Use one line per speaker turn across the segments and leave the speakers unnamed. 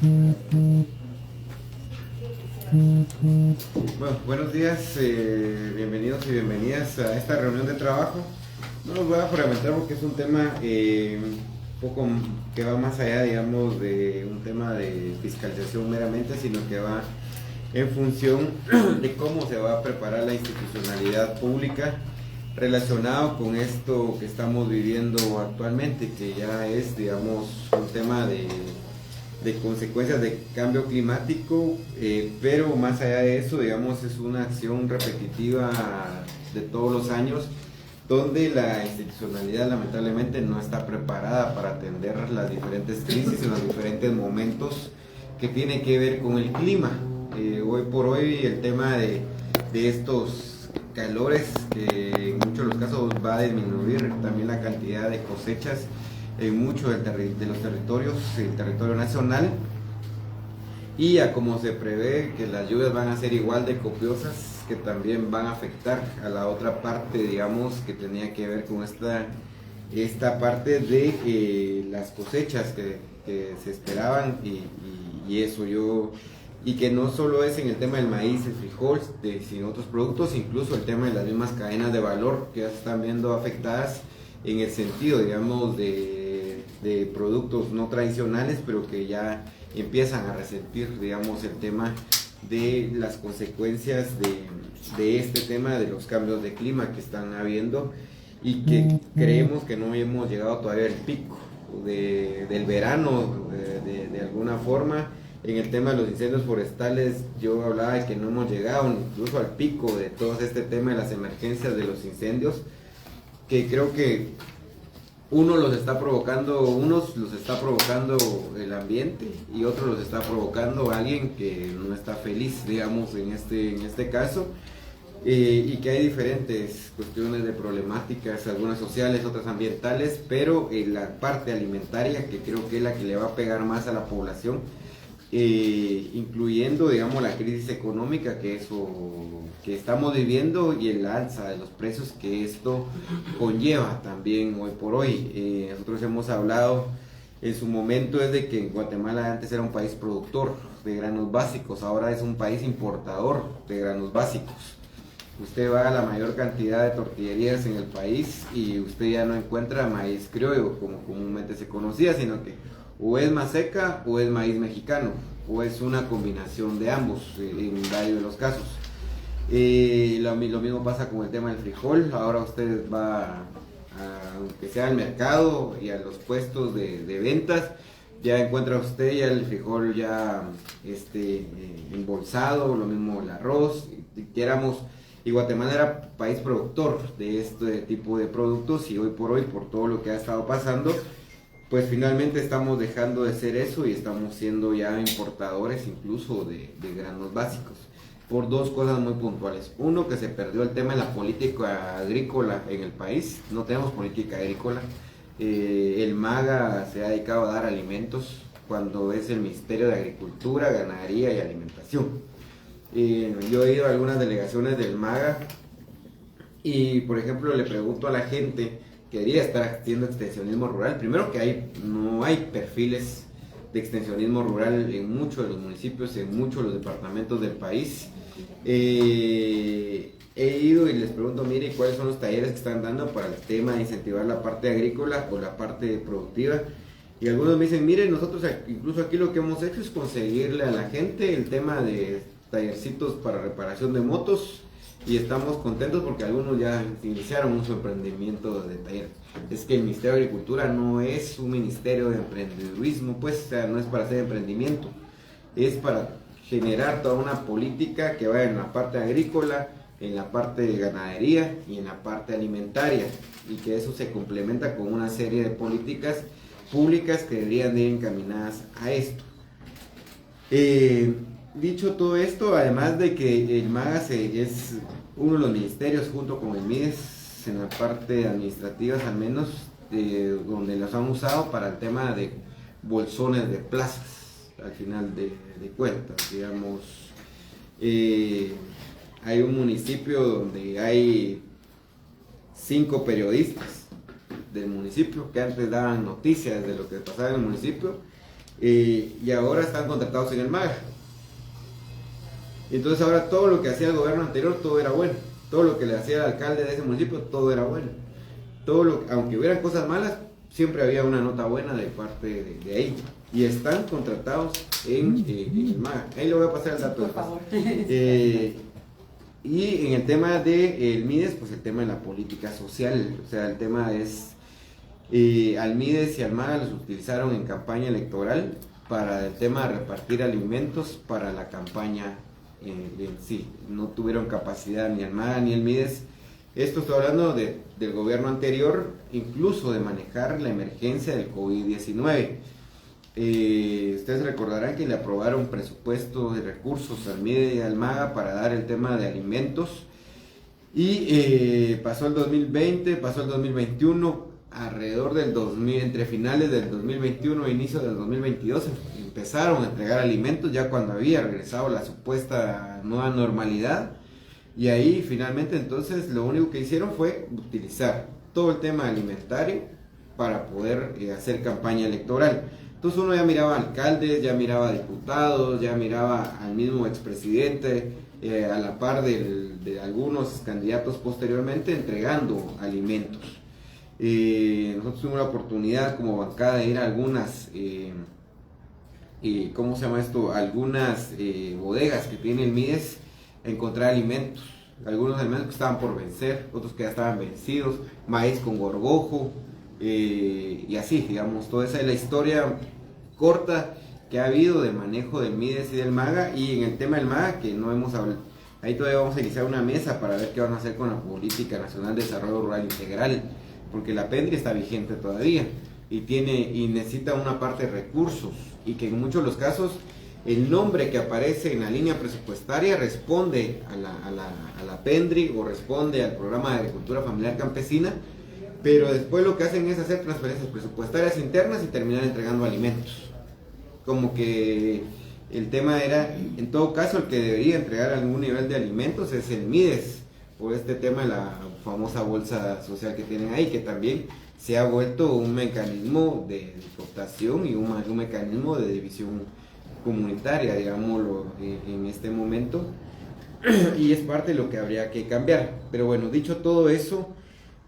Bueno, buenos días, bienvenidos y bienvenidas a esta reunión de trabajo. No los voy a fragmentar porque es un tema un poco que va más allá, digamos, de un tema de fiscalización meramente, sino que va en función de cómo se va a preparar la institucionalidad pública relacionado con esto que estamos viviendo actualmente, que ya es, digamos, un tema de consecuencias de cambio climático, pero más allá de eso, digamos, es una acción repetitiva de todos los años, donde la institucionalidad lamentablemente no está preparada para atender las diferentes crisis en los diferentes momentos que tiene que ver con el clima. Hoy por hoy el tema de estos calores, que en muchos de los casos va a disminuir también la cantidad de cosechas en muchos de los territorios, el territorio nacional, y a como se prevé que las lluvias van a ser igual de copiosas, que también van a afectar a la otra parte, digamos, que tenía que ver con esta parte de las cosechas que se esperaban, y eso y que no solo es en el tema del maíz, el frijol, sino otros productos, incluso el tema de las mismas cadenas de valor que ya se están viendo afectadas en el sentido, digamos, de productos no tradicionales, pero que ya empiezan a resentir, digamos, el tema de las consecuencias de este tema de los cambios de clima que están habiendo, y que creemos que no hemos llegado todavía al pico del verano, de alguna forma. En el tema de los incendios forestales, yo hablaba de que no hemos llegado incluso al pico de todo este tema de las emergencias de los incendios, que creo que unos los está provocando el ambiente, y otros los está provocando alguien que no está feliz, digamos, en este caso, y que hay diferentes cuestiones de problemáticas, algunas sociales, otras ambientales, pero la parte alimentaria, que creo que es la que le va a pegar más a la población, incluyendo, digamos, la crisis económica que estamos viviendo, y el alza de los precios que esto conlleva también hoy por hoy. Nosotros hemos hablado en su momento es de que Guatemala antes era un país productor de granos básicos, ahora es un país importador de granos básicos. Usted va a la mayor cantidad de tortillerías en el país y usted ya no encuentra maíz criollo como comúnmente se conocía, sino que o es maseca o es maíz mexicano, o es una combinación de ambos, en varios de los casos. Lo mismo pasa con el tema del frijol. Ahora usted va, aunque sea al mercado y a los puestos de ventas, ya encuentra usted ya el frijol ya embolsado, lo mismo el arroz, y Guatemala era país productor de este tipo de productos, y hoy por todo lo que ha estado pasando, pues finalmente estamos dejando de ser eso y estamos siendo ya importadores incluso de granos básicos, por dos cosas muy puntuales. Uno, que se perdió el tema de la política agrícola en el país, no tenemos política agrícola. El MAGA se ha dedicado a dar alimentos cuando es el Ministerio de Agricultura, Ganadería y Alimentación. Yo he ido a algunas delegaciones del MAGA y, por ejemplo, le pregunto a la gente que debería estar haciendo extensionismo rural. Primero, que no hay perfiles de extensionismo rural en muchos de los municipios, en muchos de los departamentos del país. He ido y les pregunto, mire, ¿cuáles son los talleres que están dando para el tema de incentivar la parte agrícola o la parte productiva? Y algunos me dicen, mire, nosotros incluso aquí lo que hemos hecho es conseguirle a la gente el tema de tallercitos para reparación de motos, y estamos contentos porque algunos ya iniciaron su emprendimiento de taller. Es que el Ministerio de Agricultura no es un ministerio de emprendedurismo, pues, o sea, no es para hacer emprendimiento, es para generar toda una política que vaya en la parte agrícola, en la parte de ganadería y en la parte alimentaria, y que eso se complementa con una serie de políticas públicas que deberían ir encaminadas a esto. Dicho todo esto, además de que el MAGA es uno de los ministerios junto con el MIDES en la parte administrativa, al menos, donde los han usado para el tema de bolsones de plazas, al final de cuentas, digamos. Hay un municipio donde hay 5 periodistas del municipio que antes daban noticias de lo que pasaba en el municipio, y ahora están contratados en el MAGA. Entonces ahora todo lo que hacía el gobierno anterior, todo era bueno. Todo lo que le hacía el alcalde de ese municipio, todo era bueno. Aunque hubieran cosas malas, siempre había una nota buena de parte de ahí. Y están contratados en el MAGA. Ahí le voy a pasar el dato.
Por favor.
Y en el tema del MIDES, pues el tema de la política social. O sea, el tema es, al MIDES y al MAGA los utilizaron en campaña electoral para el tema de repartir alimentos para la campaña en sí. No tuvieron capacidad ni el MAGA ni el MIDES. Esto estoy hablando del gobierno anterior, incluso de manejar la emergencia del COVID-19. Ustedes recordarán que le aprobaron presupuestos de recursos al MIDE y al MAGA para dar el tema de alimentos. Y pasó el 2020, pasó el 2021, alrededor del 2000, entre finales del 2021 e inicio del 2022 empezaron a entregar alimentos ya cuando había regresado la supuesta nueva normalidad. Y ahí finalmente entonces lo único que hicieron fue utilizar todo el tema alimentario para poder hacer campaña electoral. Entonces uno ya miraba alcaldes, ya miraba diputados, ya miraba al mismo expresidente, a la par de algunos candidatos posteriormente entregando alimentos. Nosotros tuvimos la oportunidad como bancada de ir a algunas, ¿cómo se llama esto? Algunas bodegas que tiene el MIDES a encontrar alimentos. Algunos alimentos que estaban por vencer, otros que ya estaban vencidos, maíz con gorgojo, y así, digamos, toda esa es la historia corta que ha habido de manejo del MIDES y del MAGA. Y en el tema del MAGA, que no hemos hablado, ahí todavía vamos a iniciar una mesa para ver qué van a hacer con la Política Nacional de Desarrollo Rural Integral, porque la PENDRI está vigente todavía y necesita una parte de recursos, y que en muchos de los casos el nombre que aparece en la línea presupuestaria responde a la PENDRI o responde al Programa de Agricultura Familiar Campesina, pero después lo que hacen es hacer transferencias presupuestarias internas y terminar entregando alimentos. Como que el tema era, en todo caso, el que debería entregar algún nivel de alimentos es el MIDES, por este tema de la famosa bolsa social que tienen ahí, que también se ha vuelto un mecanismo de votación y un mecanismo de división comunitaria, digámoslo, en este momento, y es parte de lo que habría que cambiar. Pero bueno, dicho todo eso,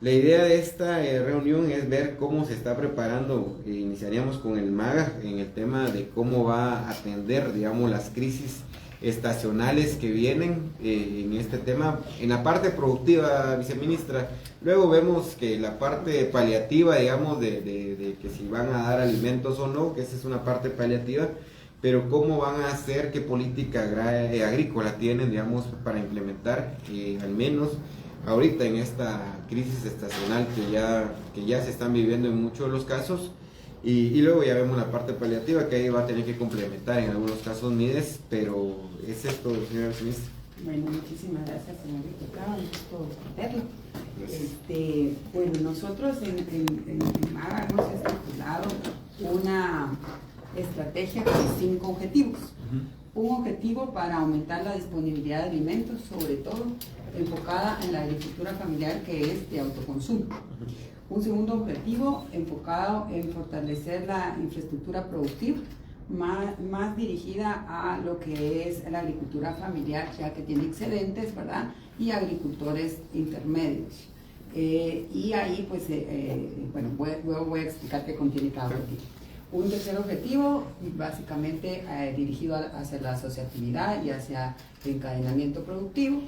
la idea de esta reunión es ver cómo se está preparando. Iniciaríamos con el MAGA en el tema de cómo va a atender, digamos, las crisis estacionales que vienen en este tema, en la parte productiva, viceministra. Luego vemos que la parte paliativa, digamos, de que si van a dar alimentos o no, que esa es una parte paliativa, pero cómo van a hacer, qué política agrícola tienen, digamos, para implementar, al menos ahorita en esta crisis estacional que ya se están viviendo en muchos de los casos. Y luego ya vemos la parte paliativa, que ahí va a tener que complementar en algunos casos MIDES, pero es esto, señora viceministra.
Bueno, muchísimas gracias, señor diputado, un gusto verlo. Bueno, nosotros en MAGA hemos estipulado una estrategia con 5 objetivos. Un objetivo para aumentar la disponibilidad de alimentos, sobre todo enfocada en la agricultura familiar, que es de autoconsumo. Un segundo objetivo enfocado en fortalecer la infraestructura productiva, más dirigida a lo que es la agricultura familiar, ya que tiene excedentes, ¿verdad? Y agricultores intermedios. Y ahí, pues, bueno, luego voy a explicar qué contiene cada objetivo. Un tercer objetivo, básicamente dirigido hacia la asociatividad y hacia el encadenamiento productivo.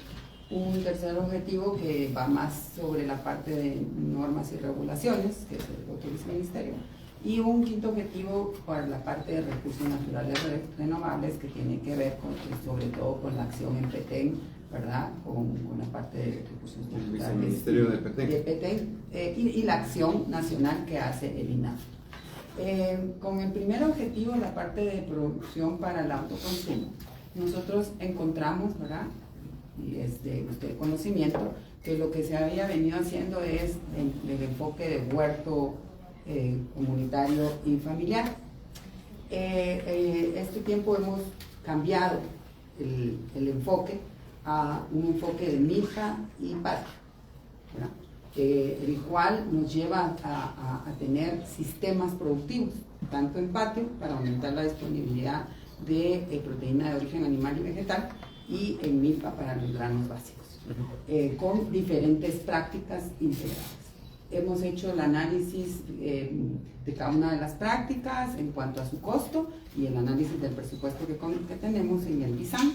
Un tercer objetivo que va más sobre la parte de normas y regulaciones, que es el otro viceministerio. Y un quinto objetivo para la parte de recursos naturales renovables, que tiene que ver sobre todo con la acción en PETEN, ¿verdad? Con la parte de recursos naturales.
El viceministerio de PETEN.
Y la acción nacional que hace el INAF. Con el primer objetivo, la parte de producción para el autoconsumo, nosotros encontramos, ¿verdad?, y es de usted conocimiento, que lo que se había venido haciendo es el enfoque de huerto comunitario y familiar. Este tiempo hemos cambiado el enfoque a un enfoque de milpa y patio, ¿verdad? El cual nos lleva a tener sistemas productivos tanto en patio para aumentar la disponibilidad de proteína de origen animal y vegetal, y en milpa para los granos básicos, con diferentes prácticas integradas. Hemos hecho el análisis de cada una de las prácticas en cuanto a su costo y el análisis del presupuesto que tenemos en el BISAM,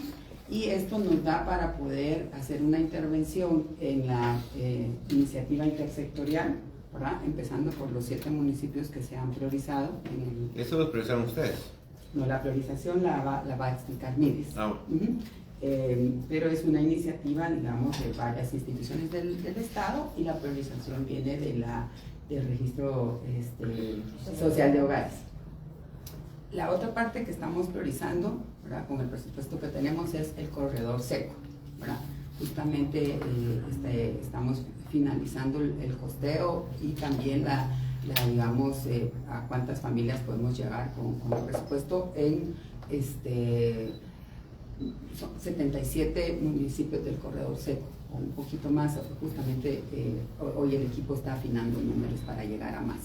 y esto nos da para poder hacer una intervención en la iniciativa intersectorial, ¿verdad? Empezando por los 7 municipios que se han priorizado.
¿Eso lo priorizaron ustedes?
No, la priorización la va a explicar Midis. Pero es una iniciativa, digamos, de varias instituciones del Estado, y la priorización viene del registro social de hogares. La otra parte que estamos priorizando, ¿verdad?, con el presupuesto que tenemos, es el corredor seco, ¿verdad? Justamente estamos finalizando el costeo y también digamos, a cuántas familias podemos llegar con el presupuesto en son 77 municipios del corredor seco, o un poquito más. Justamente hoy el equipo está afinando números para llegar a más.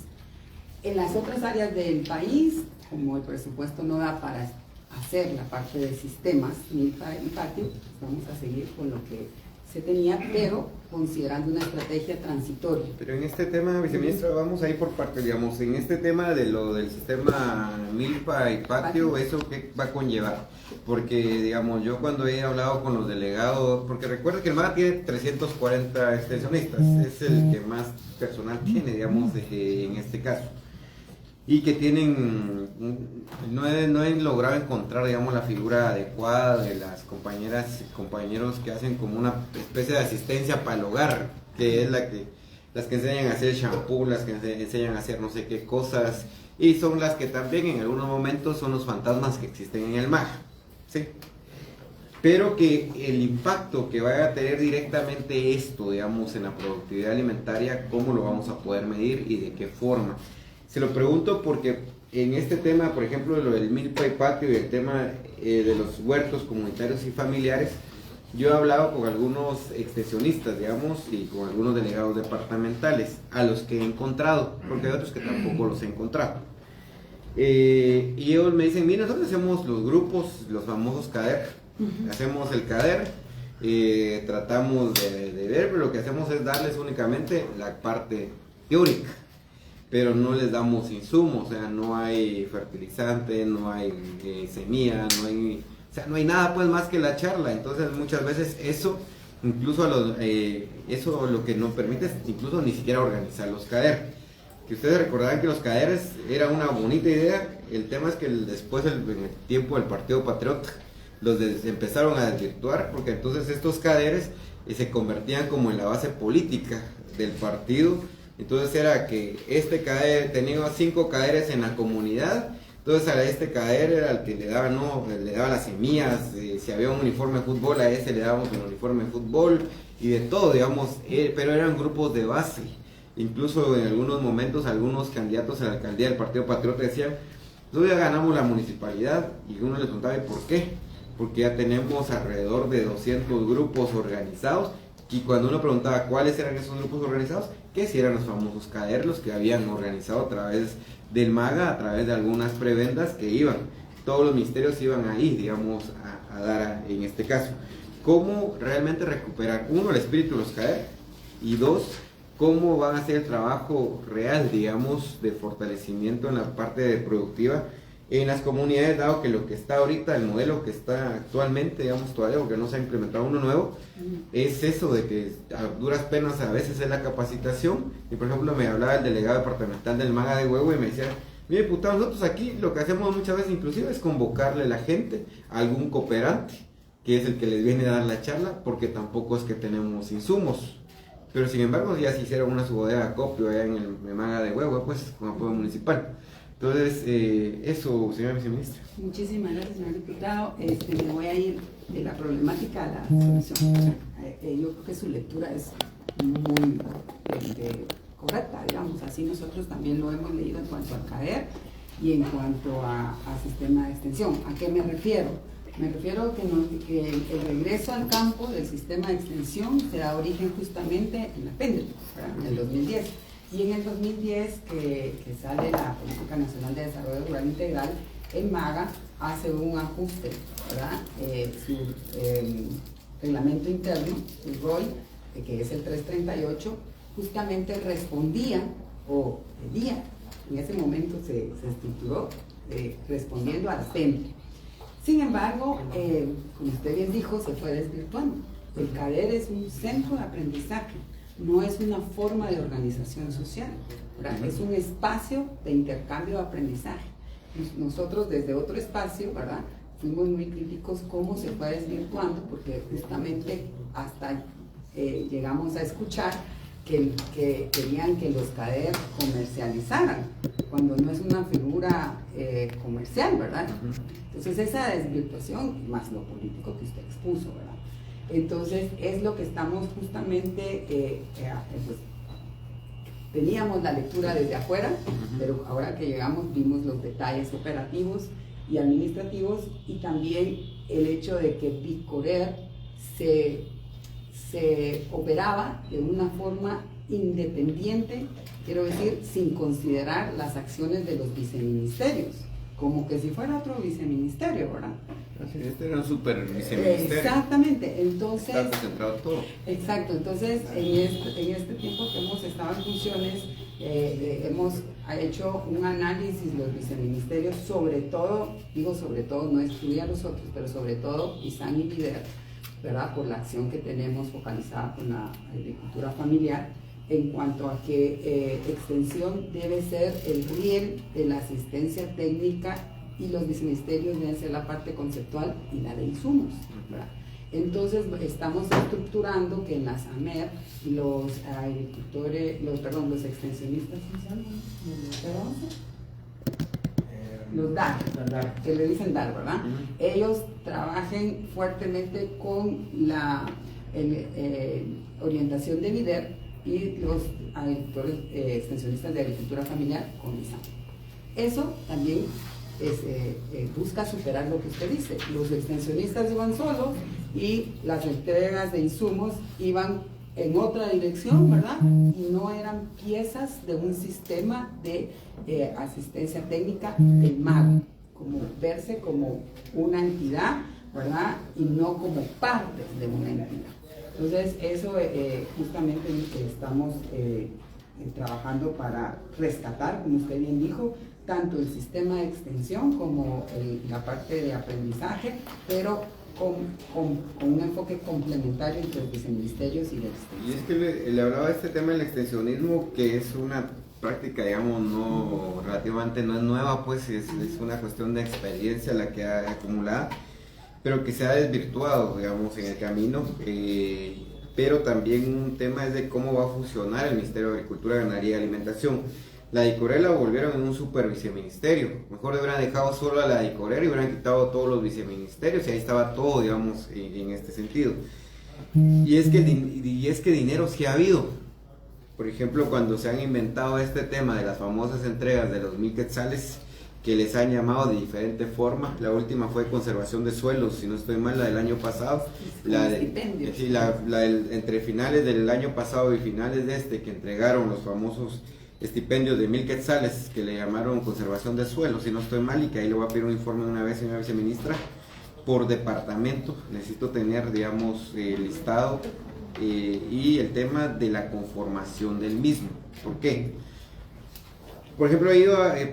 En las otras áreas del país, como el presupuesto no da para hacer la parte de sistemas, milpa y patio, vamos a seguir con lo que se tenía, pero considerando una estrategia transitoria.
Pero en este tema, viceministra, vamos a ir por parte, digamos, en este tema de lo del sistema milpa y patio, ¿eso qué va a conllevar? Porque, digamos, yo cuando he hablado con los delegados, porque recuerda que el MAGA tiene 340 extensionistas, es el que más personal tiene, digamos, en este caso, y que tienen, no he logrado encontrar, digamos, la figura adecuada de las compañeras y compañeros que hacen como una especie de asistencia para el hogar, que es las que enseñan a hacer shampoo, las que enseñan a hacer no sé qué cosas, y son las que también en algunos momentos son los fantasmas que existen en el MAGA, ¿sí? Pero que el impacto que vaya a tener directamente esto, digamos, en la productividad alimentaria, ¿cómo lo vamos a poder medir y de qué forma? Se lo pregunto porque en este tema, por ejemplo, lo del milpa y patio y el tema de los huertos comunitarios y familiares, yo he hablado con algunos extensionistas, digamos, y con algunos delegados departamentales, a los que he encontrado, porque hay otros que tampoco los he encontrado. Y ellos me dicen, mira, nosotros hacemos los grupos, los famosos CADER, hacemos el CADER, tratamos de ver, pero lo que hacemos es darles únicamente la parte teórica, pero no les damos insumos, o sea, no hay fertilizante, no hay semilla, no hay nada pues más que la charla. Entonces muchas veces eso, incluso eso lo que no permite es incluso ni siquiera organizar los CADER. Que ustedes recordarán que los CADER era una bonita idea, el tema es que después en el tiempo del Partido Patriota los empezaron a desvirtuar, porque entonces estos CADER se convertían como en la base política del partido. Entonces era que este CADER tenía 5 CADERes en la comunidad, entonces a este CADER era el que le daba las semillas, si había un uniforme de fútbol a ese le dábamos el uniforme de fútbol y de todo, digamos, pero eran grupos de base. Incluso en algunos momentos algunos candidatos a la alcaldía del Partido Patriota decían, nosotros ya ganamos la municipalidad, y uno les preguntaba, ¿y por qué? Porque ya tenemos alrededor de 200 grupos organizados. Y cuando uno preguntaba cuáles eran esos grupos organizados, que si eran los famosos CADER, los que habían organizado a través del MAGA, a través de algunas prebendas que iban, todos los ministerios iban ahí, digamos, a dar en este caso. ¿Cómo realmente recuperar, uno, el espíritu de los CADER, y dos, cómo van a hacer el trabajo real, digamos, de fortalecimiento en la parte productiva en las comunidades, dado que lo que está ahorita, el modelo que está actualmente, digamos, todavía, porque no se ha implementado uno nuevo, es eso de que a duras penas a veces es la capacitación. Y por ejemplo me hablaba el delegado departamental del MAGA de Huehue y me decía, mire diputado, nosotros aquí lo que hacemos muchas veces inclusive es convocarle a la gente a algún cooperante, que es el que les viene a dar la charla, porque tampoco es que tenemos insumos. Pero sin embargo ya se hicieron una subodega de acopio allá en el MAGA de Huehue, pues, con apoyo municipal. Entonces, eso, señora viceministra.
Muchísimas gracias, señor diputado. Me voy a ir de la problemática a la solución. Yo creo que su lectura es muy correcta, digamos. Así nosotros también lo hemos leído en cuanto al CADER y en cuanto a sistema de extensión. ¿A qué me refiero? Me refiero que el regreso al campo del sistema de extensión se da origen justamente en la PENDE, en el 2010. Y en el 2010, que sale la Política Nacional de Desarrollo Rural Integral, el MAGA hace un ajuste, ¿verdad? Su reglamento interno, el ROI, que es el 338, justamente respondía o pedía, en ese momento se estructuró respondiendo al CENTE. Sin embargo, como usted bien dijo, se fue desvirtuando. El CADER es un centro de aprendizaje, no es una forma de organización social, ¿verdad? Es un espacio de intercambio de aprendizaje. Nosotros desde otro espacio, ¿verdad?, fuimos muy críticos cómo se fue desvirtuando, porque justamente hasta llegamos a escuchar que querían que los CADER comercializaran, cuando no es una figura comercial, ¿verdad? Entonces esa desvirtuación, más lo político que usted expuso, ¿verdad? Entonces es lo que estamos justamente, pues, teníamos la lectura desde afuera, pero ahora que llegamos vimos los detalles operativos y administrativos, y también el hecho de que Bicorer se operaba de una forma independiente, quiero decir, sin considerar las acciones de los viceministerios, como que si fuera otro viceministerio, ¿verdad?
Este era un super viceministerio.
Exactamente, entonces...
Está concentrado todo.
Exacto, entonces en este tiempo que hemos estado en funciones, hemos hecho un análisis los viceministerios, sobre todo, digo sobre todo, no excluye a los otros, pero sobre todo ISAN y PIDER, ¿verdad?, por la acción que tenemos focalizada con la agricultura familiar, en cuanto a que extensión debe ser el riel de la asistencia técnica, y los viceministerios deben ser la parte conceptual y la de insumos, ¿verdad? Entonces estamos estructurando que en las AMER los agricultores, los extensionistas, ¿cómo se llaman? Los DAR, que le dicen DAR, ¿verdad? Ellos trabajen fuertemente con la orientación de BIDER, y los agricultores extensionistas de agricultura familiar con ISAM. Eso también busca superar lo que usted dice. Los extensionistas iban solos y las entregas de insumos iban en otra dirección, ¿verdad? Y no eran piezas de un sistema de asistencia técnica del MAG, como verse como una entidad, ¿verdad? Y no como parte de una entidad. Entonces, eso justamente estamos trabajando para rescatar, como usted bien dijo, tanto el sistema de extensión como la parte de aprendizaje, pero con un enfoque complementario entre los viceministerios y la extensión.
Y es que le hablaba de este tema del extensionismo, que es una práctica, digamos, relativamente no es nueva, pues es una cuestión de experiencia la que ha acumulado, pero que se ha desvirtuado, digamos, en el camino, pero también un tema es de cómo va a funcionar el Ministerio de Agricultura, Ganadería y Alimentación. La DICORER la volvieron en un super viceministerio, mejor hubieran dejado solo a la DICORER y hubieran quitado todos los viceministerios y ahí estaba todo, digamos, en este sentido. Y es que dinero sí ha habido. Por ejemplo, cuando se han inventado este tema de las famosas entregas de los 1,000 quetzales, que les han llamado de diferente forma. La última fue conservación de suelos, si no estoy mal, la del año pasado. Entre finales del año pasado y finales de este, que entregaron los famosos estipendios de 1,000 quetzales, que le llamaron conservación de suelos, si no estoy mal, y que ahí le voy a pedir un informe de una vez, señora viceministra, por departamento. Necesito tener, digamos, listado y el tema de la conformación del mismo. ¿Por qué? Por ejemplo,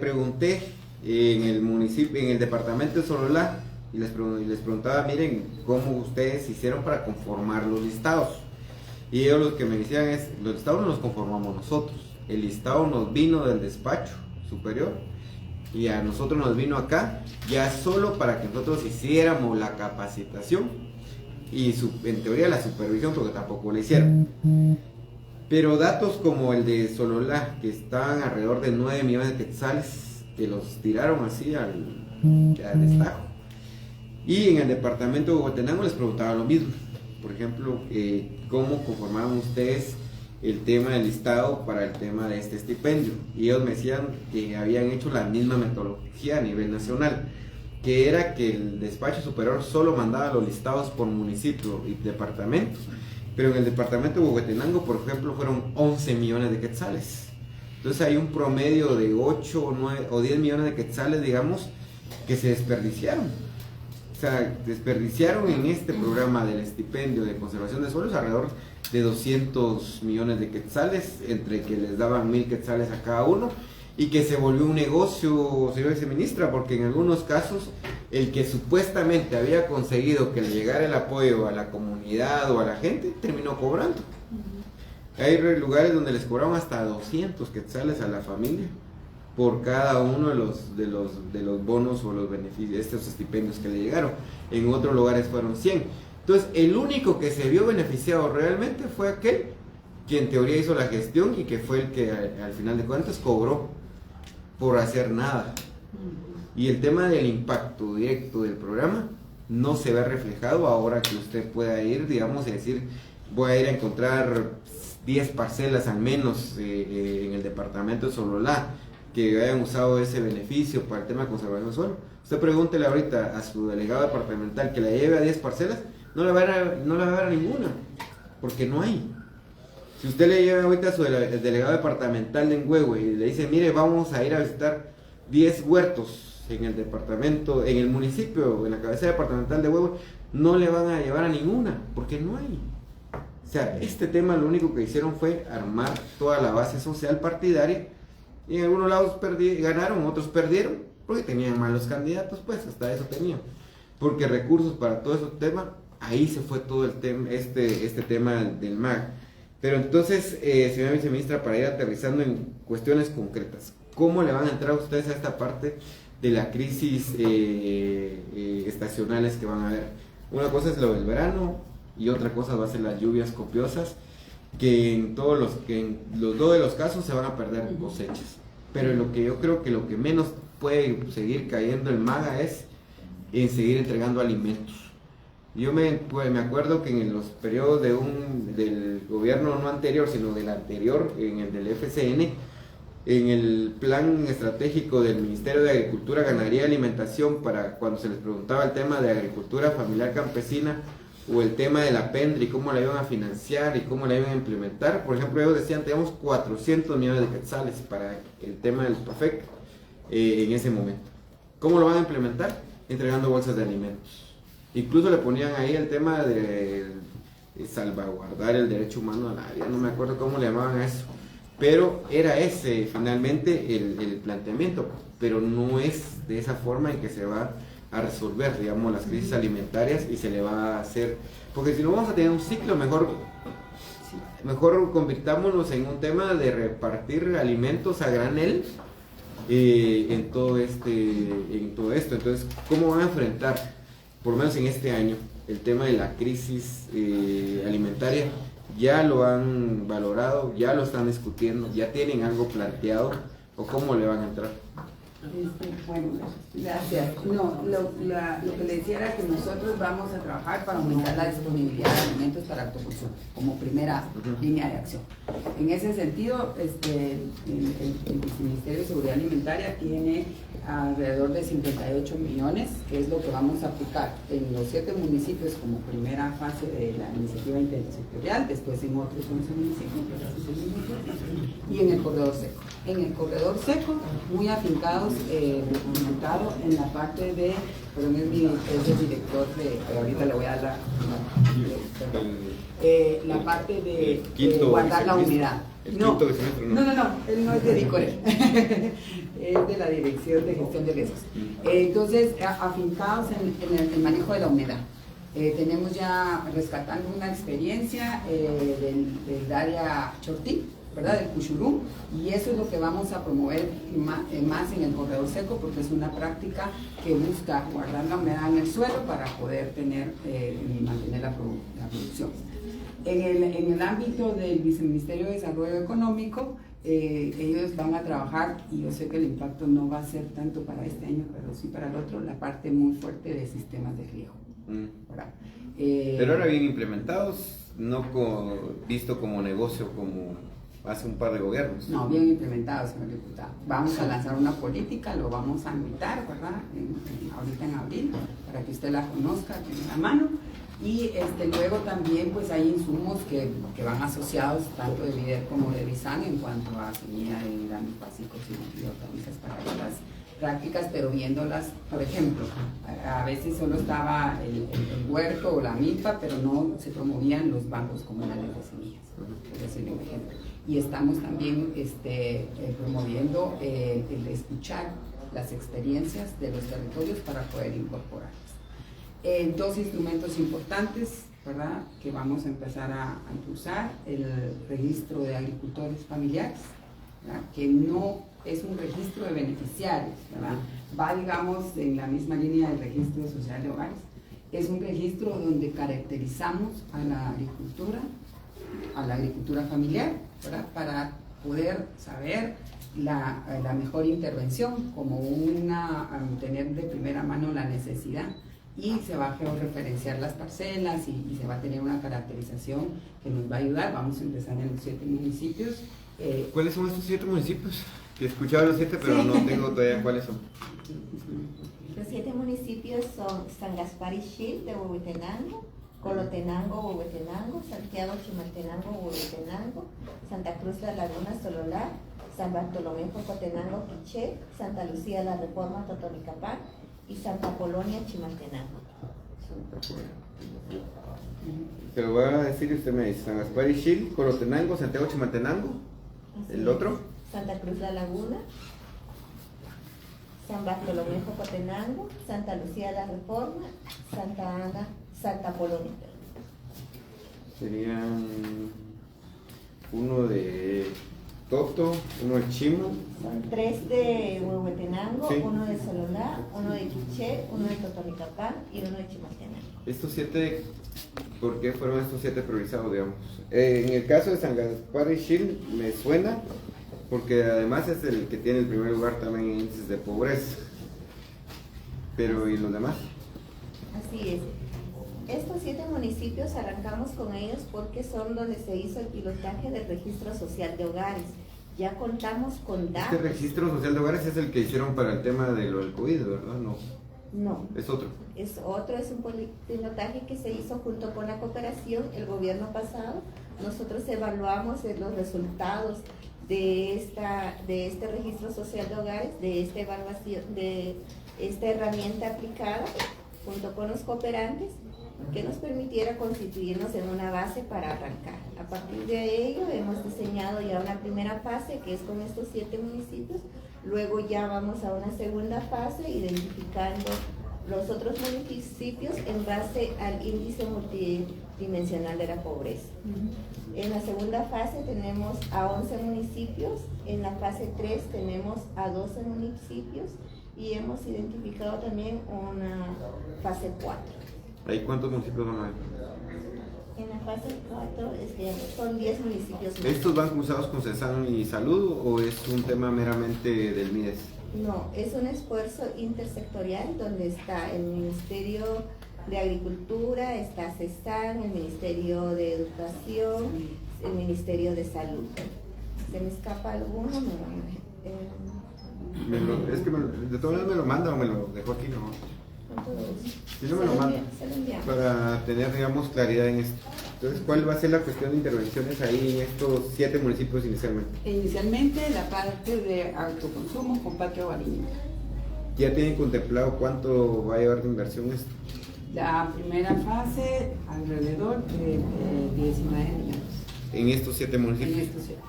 pregunté en el municipio, en el departamento de Sololá, y les preguntaba, miren, ¿cómo ustedes hicieron para conformar los listados? Y ellos lo que me decían es, los listados no los conformamos nosotros, el listado nos vino del despacho superior, y a nosotros nos vino acá, ya solo para que nosotros hiciéramos la capacitación, y en teoría la supervisión, porque tampoco la hicieron. Pero datos como el de Sololá, que estaban alrededor de 9 millones de quetzales, que los tiraron así al destajo. Y en el departamento de Huehuetenango les preguntaba lo mismo. Por ejemplo, ¿cómo conformaron ustedes el tema del listado para el tema de este estipendio? Y ellos me decían que habían hecho la misma metodología a nivel nacional, que era que el despacho superior solo mandaba los listados por municipio y departamento. Pero en el departamento de Huehuetenango, por ejemplo, fueron 11 millones de quetzales. Entonces hay un promedio de 8 o 9 o 10 millones de quetzales, digamos, que se desperdiciaron. O sea, desperdiciaron en este programa del estipendio de conservación de suelos alrededor de 200 millones de quetzales, entre que les daban 1,000 quetzales a cada uno, y que se volvió un negocio, señor viceministra, porque en algunos casos el que supuestamente había conseguido que le llegara el apoyo a la comunidad o a la gente, terminó cobrando. Hay lugares donde les cobraron hasta 200 quetzales a la familia por cada uno de los bonos o los beneficios, estos estipendios que le llegaron. En otros lugares fueron 100. Entonces, el único que se vio beneficiado realmente fue aquel que en teoría hizo la gestión y que fue el que al final de cuentas cobró por hacer nada. Y el tema del impacto directo del programa no se ve reflejado ahora que usted pueda ir, digamos, y decir, voy a ir a encontrar 10 parcelas al menos en el departamento de Sololá que hayan usado ese beneficio para el tema de conservación del suelo. Usted pregúntele ahorita a su delegado departamental que la lleve a 10 parcelas, no le va a dar a ninguna, porque no hay. Si usted le lleva ahorita a su delegado departamental de Engüehue y le dice, mire, vamos a ir a visitar 10 huertos en el departamento, en el municipio, en la cabecera departamental de Engüehue, no le van a llevar a ninguna, porque no hay. O sea, este tema lo único que hicieron fue armar toda la base social partidaria, y en algunos lados ganaron, otros perdieron, porque tenían malos candidatos, pues hasta eso tenían. Porque recursos para todo ese tema, ahí se fue todo el tema, este tema del MAG. Pero entonces, señora viceministra, para ir aterrizando en cuestiones concretas, ¿cómo le van a entrar ustedes a esta parte de la crisis estacionales que van a haber? Una cosa es lo del verano y otra cosa va a ser las lluvias copiosas, que en los dos de los casos se van a perder cosechas. Pero lo que yo creo que lo que menos puede seguir cayendo el MAGA es en seguir entregando alimentos. Yo me acuerdo que en los periodos del gobierno no anterior, sino del anterior, en el del FCN, en el plan estratégico del Ministerio de Agricultura, Ganadería y Alimentación, para cuando se les preguntaba el tema de agricultura familiar campesina o el tema de la PENDRI, cómo la iban a financiar y cómo la iban a implementar, por ejemplo, ellos decían, tenemos 400 millones de quetzales para el tema del PAFEC en ese momento. ¿Cómo lo van a implementar? Entregando bolsas de alimentos. Incluso le ponían ahí el tema de salvaguardar el derecho humano a la vida, no me acuerdo cómo le llamaban a eso, pero era ese finalmente el planteamiento, pero no es de esa forma en que se va a resolver, digamos, las crisis alimentarias y se le va a hacer, porque si no vamos a tener un ciclo, mejor convirtámonos en un tema de repartir alimentos a granel en todo esto. Entonces, ¿cómo van a enfrentar, por lo menos en este año, el tema de la crisis alimentaria? ¿Ya lo han valorado? ¿Ya lo están discutiendo? ¿Ya tienen algo planteado? ¿O cómo le van a entrar?
Bueno, gracias. No, lo que le decía era que nosotros vamos a trabajar para aumentar la disponibilidad de alimentos para autoconsumo, como primera línea de acción. En ese sentido, el Ministerio de Seguridad Alimentaria tiene alrededor de 58 millones, que es lo que vamos a aplicar en los 7 municipios como primera fase de la iniciativa intersectorial, después en otros 11 municipios, y en el corredor seco. En el corredor seco, muy afincados, documentado en la parte de, perdón, es el director de, pero ahorita le voy a dar la parte de guardar la humedad. No, él no es de DICORE, es de la Dirección de Gestión de Riesgos. Entonces, afincados en el manejo de la humedad. Tenemos ya rescatando una experiencia del área Chortí, ¿verdad? Del Cuchulú, y eso es lo que vamos a promover más en el corredor seco, porque es una práctica que busca guardar la humedad en el suelo para poder tener y mantener la producción. En el ámbito del Viceministerio de Desarrollo Económico, ellos van a trabajar, y yo sé que el impacto no va a ser tanto para este año, pero sí para el otro, la parte muy fuerte de sistemas de riego.
Pero ahora bien implementados, no visto como negocio como hace un par de gobiernos.
No, bien implementados, señor diputado. Vamos a lanzar una política, lo vamos a invitar, ¿verdad? Ahorita en abril, para que usted la conozca, tenga la mano. Y luego también pues hay insumos que van asociados tanto de Vider como de Visan en cuanto a semilla de grandes básicos y hortalizas para estas prácticas, pero viéndolas, por ejemplo, a veces solo estaba el huerto o la milpa, pero no se promovían los bancos comunales de semillas, por decirle un ejemplo. Y estamos también promoviendo el escuchar las experiencias de los territorios para poder incorporarlas. Dos instrumentos importantes, ¿verdad?, que vamos a empezar a impulsar: el registro de agricultores familiares, ¿verdad?, que no es un registro de beneficiarios, ¿verdad?, va, digamos, en la misma línea del registro social de hogares. Es un registro donde caracterizamos a la agricultura familiar, ¿verdad?, para poder saber la mejor intervención, como tener de primera mano la necesidad, y se va a georreferenciar las parcelas y se va a tener una caracterización que nos va a ayudar. Vamos a empezar en los 7 municipios.
¿Cuáles son estos 7 municipios? Que escuchaba los 7, pero no tengo todavía cuáles son.
Los 7 municipios son San Gaspar y Xil de Huehuetenango, Colotenango, Huehuetenango, Santiago Chimaltenango, Huehuetenango, Santa Cruz La Laguna, Sololá, San Bartolomé Jocotenango, Quiché, Santa Lucía La Reforma, Totonicapán y Santa Polonia, Chimaltenango.
Se lo voy a decir y usted me dice: San Gaspar y Xil, Colotenango, Santiago Chimaltenango. ¿El otro?
Santa Cruz La Laguna, San Bartolomé Jocotenango, Santa Lucía La Reforma, Santa Ana, Santa Polonia.
Serían uno de Toto, uno de Chima.
Son 3 de Huehuetenango,
Sí.
uno de Sololá, uno de Quiché, uno de Totonicapán y uno de Chimaltenango.
Estos 7, ¿por qué fueron estos 7 priorizados, digamos? En el caso de San Gaspar y Xil me suena, porque además es el que tiene el primer lugar también en índices de pobreza. Pero, ¿y los demás?
Así es. Estos 7 municipios arrancamos con ellos porque son donde se hizo el pilotaje del registro social de hogares. Ya contamos con datos.
Este registro social de hogares es el que hicieron para el tema de lo del COVID, ¿verdad? No.
No.
Es otro.
Es otro, es un pilotaje que se hizo junto con la cooperación el gobierno pasado. Nosotros evaluamos los resultados de este registro social de hogares, de esta evaluación, de esta herramienta aplicada junto con los cooperantes, que nos permitiera constituirnos en una base para arrancar. A partir de ello hemos diseñado ya una primera fase, que es con estos 7 municipios. Luego ya vamos a una segunda fase identificando los otros municipios en base al índice multidimensional de la pobreza. En la segunda fase tenemos a 11 municipios, en la fase 3 tenemos a 12 municipios y hemos identificado también una fase 4.
¿Ahí cuántos municipios van a haber?
En la fase 4 son 10 municipios más.
¿Estos van cruzados con CESAN y Salud o es un tema meramente del MIDES?
No, es un esfuerzo intersectorial donde está el Ministerio de Agricultura, está CESAN, el Ministerio de Educación, el Ministerio de Salud. ¿Se me escapa alguno?
Es que de todas maneras me lo manda o me lo dejó aquí, ¿no? Si no me lo manda, para tener, digamos, claridad en esto. Entonces, ¿cuál va a ser la cuestión de intervenciones ahí en estos 7 municipios inicialmente?
Inicialmente la parte de autoconsumo con patio baliño.
¿Ya tienen contemplado cuánto va a llevar de inversión esto?
La primera fase alrededor de 19 millones.
En estos 7 municipios.
En estos 7,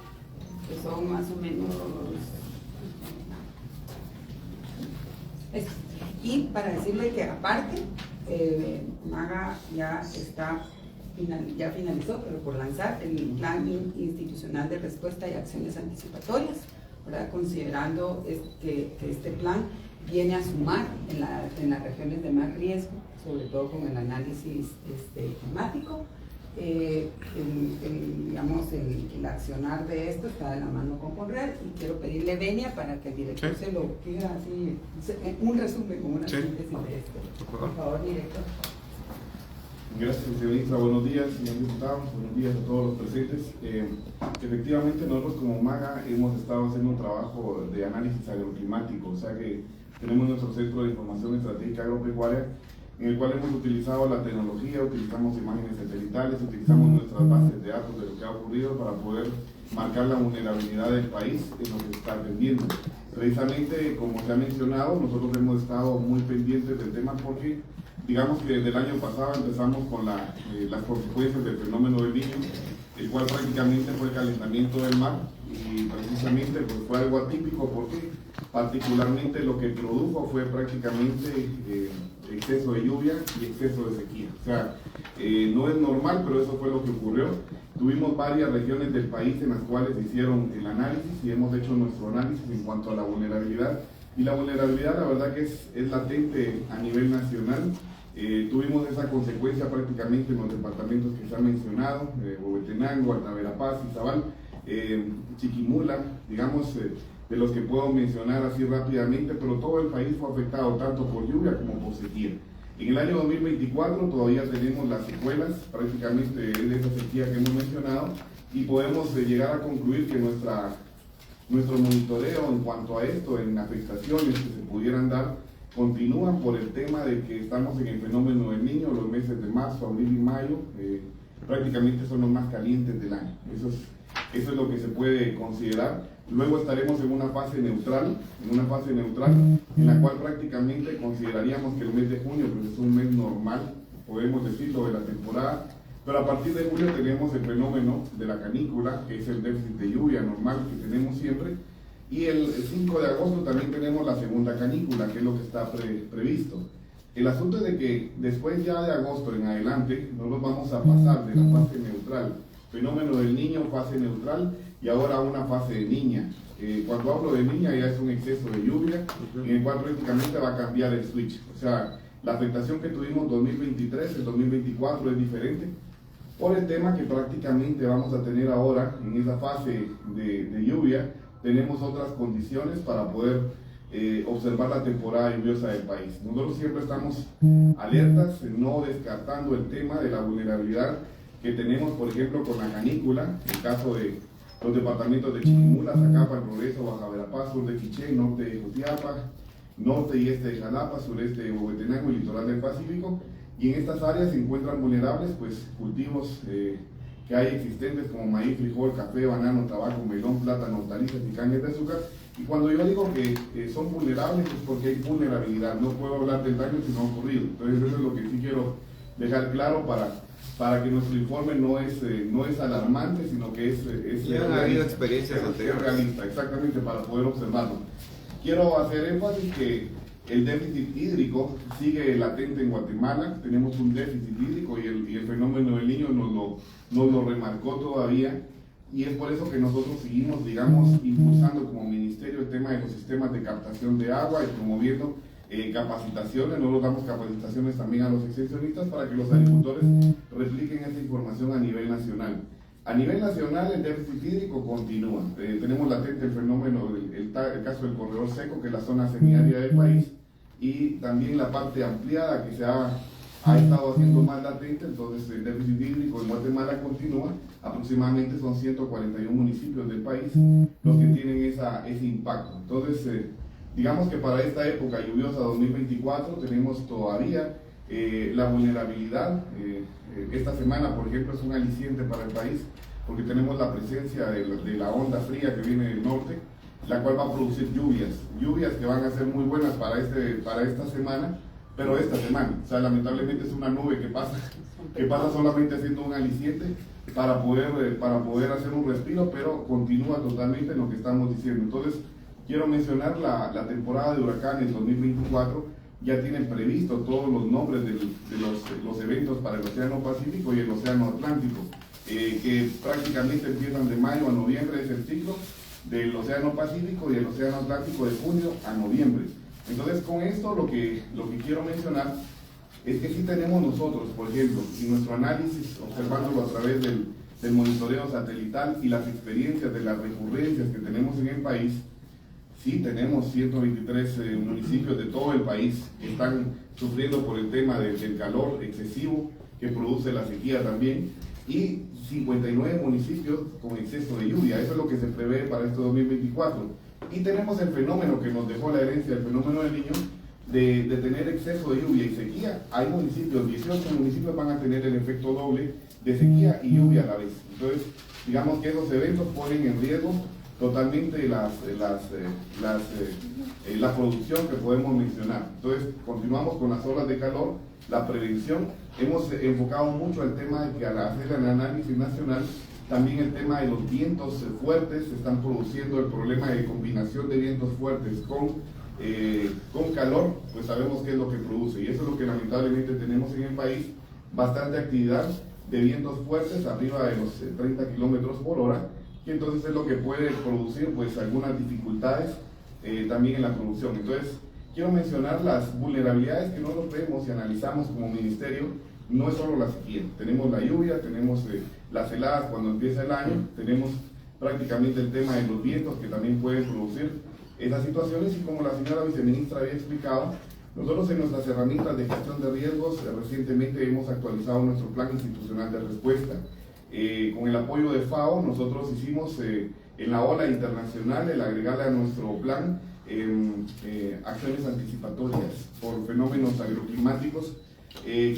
que son más o menos... Eso. Y para decirle que aparte, MAGA ya finalizó, pero por lanzar el Plan Institucional de Respuesta y Acciones Anticipatorias, ¿verdad?, considerando que este plan viene a sumar en las regiones de más riesgo, sobre todo con el análisis climático. El accionar de esto está de la mano con Conred, y quiero pedirle venia para que el director se lo diga así, un resumen como una síntesis de esto. Por favor, director.
Gracias, señorita. Buenos días, señor diputado. Buenos días a todos los presentes. Efectivamente, nosotros como MAGA hemos estado haciendo un trabajo de análisis agroclimático, o sea que tenemos nuestro Centro de Información Estratégica Agropecuaria, en el cual hemos utilizado la tecnología, utilizamos imágenes satelitales, utilizamos nuestras bases de datos de lo que ha ocurrido para poder marcar la vulnerabilidad del país en lo que se está atendiendo. Precisamente, como se ha mencionado, nosotros hemos estado muy pendientes del tema porque, digamos que desde el año pasado empezamos con las consecuencias del fenómeno del Niño, el cual prácticamente fue el calentamiento del mar, y precisamente pues, fue algo atípico porque particularmente lo que produjo fue prácticamente exceso de lluvia y exceso de sequía. O sea, no es normal, pero eso fue lo que ocurrió. Tuvimos varias regiones del país en las cuales hicieron el análisis y hemos hecho nuestro análisis en cuanto a la vulnerabilidad. Y la vulnerabilidad, la verdad que es latente a nivel nacional. Tuvimos esa consecuencia prácticamente en los departamentos que se han mencionado, Huehuetenango, Gualta Verapaz, Izabal, Chiquimula, digamos, de los que puedo mencionar así rápidamente, pero todo el país fue afectado tanto por lluvia como por sequía. En el año 2024 todavía tenemos las secuelas prácticamente de esa sequía que hemos mencionado y podemos llegar a concluir que nuestro monitoreo en cuanto a esto, en afectaciones que se pudieran dar, continúan por el tema de que estamos en el fenómeno del Niño. Los meses de marzo, abril y mayo prácticamente son los más calientes del año. Eso es lo que se puede considerar. Luego estaremos en una fase neutral, en la cual prácticamente consideraríamos que el mes de junio pues, es un mes normal, podemos decirlo, de la temporada, pero a partir de julio tenemos el fenómeno de la canícula, que es el déficit de lluvia normal que tenemos siempre, y el 5 de agosto también tenemos la segunda canícula, que es lo que está previsto. El asunto es de que después ya de agosto en adelante, nosotros vamos a pasar de la fase neutral, fenómeno del Niño, fase neutral, y ahora una fase de niña. Cuando hablo de niña ya es un exceso de lluvia, en el cual prácticamente va a cambiar el switch. O sea, la afectación que tuvimos en 2023, el 2024 es diferente, por el tema que prácticamente vamos a tener ahora en esa fase de lluvia, tenemos otras condiciones para poder observar la temporada lluviosa del país. Nosotros siempre estamos alertas, no descartando el tema de la vulnerabilidad que tenemos, por ejemplo, con la canícula, en el caso de los departamentos de Chiquimula, Zacapa, El Progreso, Baja Verapaz, sur de Quiché, norte de Jutiapa, norte y este de Jalapa, sureste de Huehuetenango y litoral del Pacífico. Y en estas áreas se encuentran vulnerables pues, cultivos que hay existentes como maíz, frijol, café, banano, tabaco, melón, plátano, hortalizas y cañas de azúcar. Y cuando yo digo que son vulnerables es porque hay vulnerabilidad, no puedo hablar del daño si no ha ocurrido. Entonces eso es lo que sí quiero dejar claro para que nuestro informe no es alarmante, sino que es
ya han habido experiencias anteriores.
Realista, exactamente, para poder observarlo. Quiero hacer énfasis que el déficit hídrico sigue latente en Guatemala. Tenemos un déficit hídrico y el fenómeno del Niño nos lo remarcó todavía, y es por eso que nosotros seguimos, digamos, impulsando como ministerio el tema de los sistemas de captación de agua y promoviendo capacitaciones. Nosotros damos capacitaciones también a los extensionistas para que los agricultores repliquen esta información a nivel nacional. A nivel nacional el déficit hídrico continúa. Tenemos latente el fenómeno, el caso del corredor seco, que es la zona semiárida del país, y también la parte ampliada que se ha estado haciendo más latente. Entonces el déficit hídrico en Guatemala continúa. Aproximadamente son 141 municipios del país los que tienen ese impacto. Entonces digamos que para esta época lluviosa 2024 tenemos todavía la vulnerabilidad. Esta semana, por ejemplo, es un aliciente para el país porque tenemos la presencia de la onda fría que viene del norte, la cual va a producir lluvias que van a ser muy buenas para esta semana, pero esta semana. O sea, lamentablemente es una nube que pasa solamente haciendo un aliciente para poder hacer un respiro, pero continúa totalmente en lo que estamos diciendo. Entonces, quiero mencionar la temporada de huracanes 2024. Ya tienen previsto todos los nombres de los eventos para el Océano Pacífico y el Océano Atlántico, que prácticamente empiezan de mayo a noviembre, es el ciclo del Océano Pacífico, y el Océano Atlántico de junio a noviembre. Entonces, con esto lo que quiero mencionar es que sí tenemos nosotros, por ejemplo, en nuestro análisis, observándolo a través del monitoreo satelital y las experiencias de las recurrencias que tenemos en el país, sí tenemos 123 municipios de todo el país que están sufriendo por el tema del calor excesivo que produce la sequía también, y 59 municipios con exceso de lluvia. Eso es lo que se prevé para este 2024. Y tenemos el fenómeno que nos dejó la herencia del fenómeno del Niño, de tener exceso de lluvia y sequía, hay municipios, 18 municipios van a tener el efecto doble de sequía y lluvia a la vez. Entonces, digamos que esos eventos ponen en riesgo totalmente la producción que podemos mencionar. Entonces, continuamos con las olas de calor, la prevención. Hemos enfocado mucho el tema de que al hacer el análisis nacional, también el tema de los vientos fuertes están produciendo el problema de combinación de vientos fuertes con calor, pues sabemos qué es lo que produce, y eso es lo que lamentablemente tenemos en el país, bastante actividad de vientos fuertes arriba de los 30 kilómetros por hora, y entonces es lo que puede producir pues algunas dificultades también en la producción. Entonces quiero mencionar las vulnerabilidades que nosotros vemos y analizamos como ministerio. No es solo la sequía, tenemos la lluvia, tenemos las heladas cuando empieza el año, tenemos prácticamente el tema de los vientos que también pueden producir esas situaciones, y como la señora viceministra había explicado, nosotros en nuestras herramientas de gestión de riesgos recientemente hemos actualizado nuestro plan institucional de respuesta. Con el apoyo de FAO nosotros hicimos en la ola internacional el agregarle a nuestro plan acciones anticipatorias por fenómenos agroclimáticos.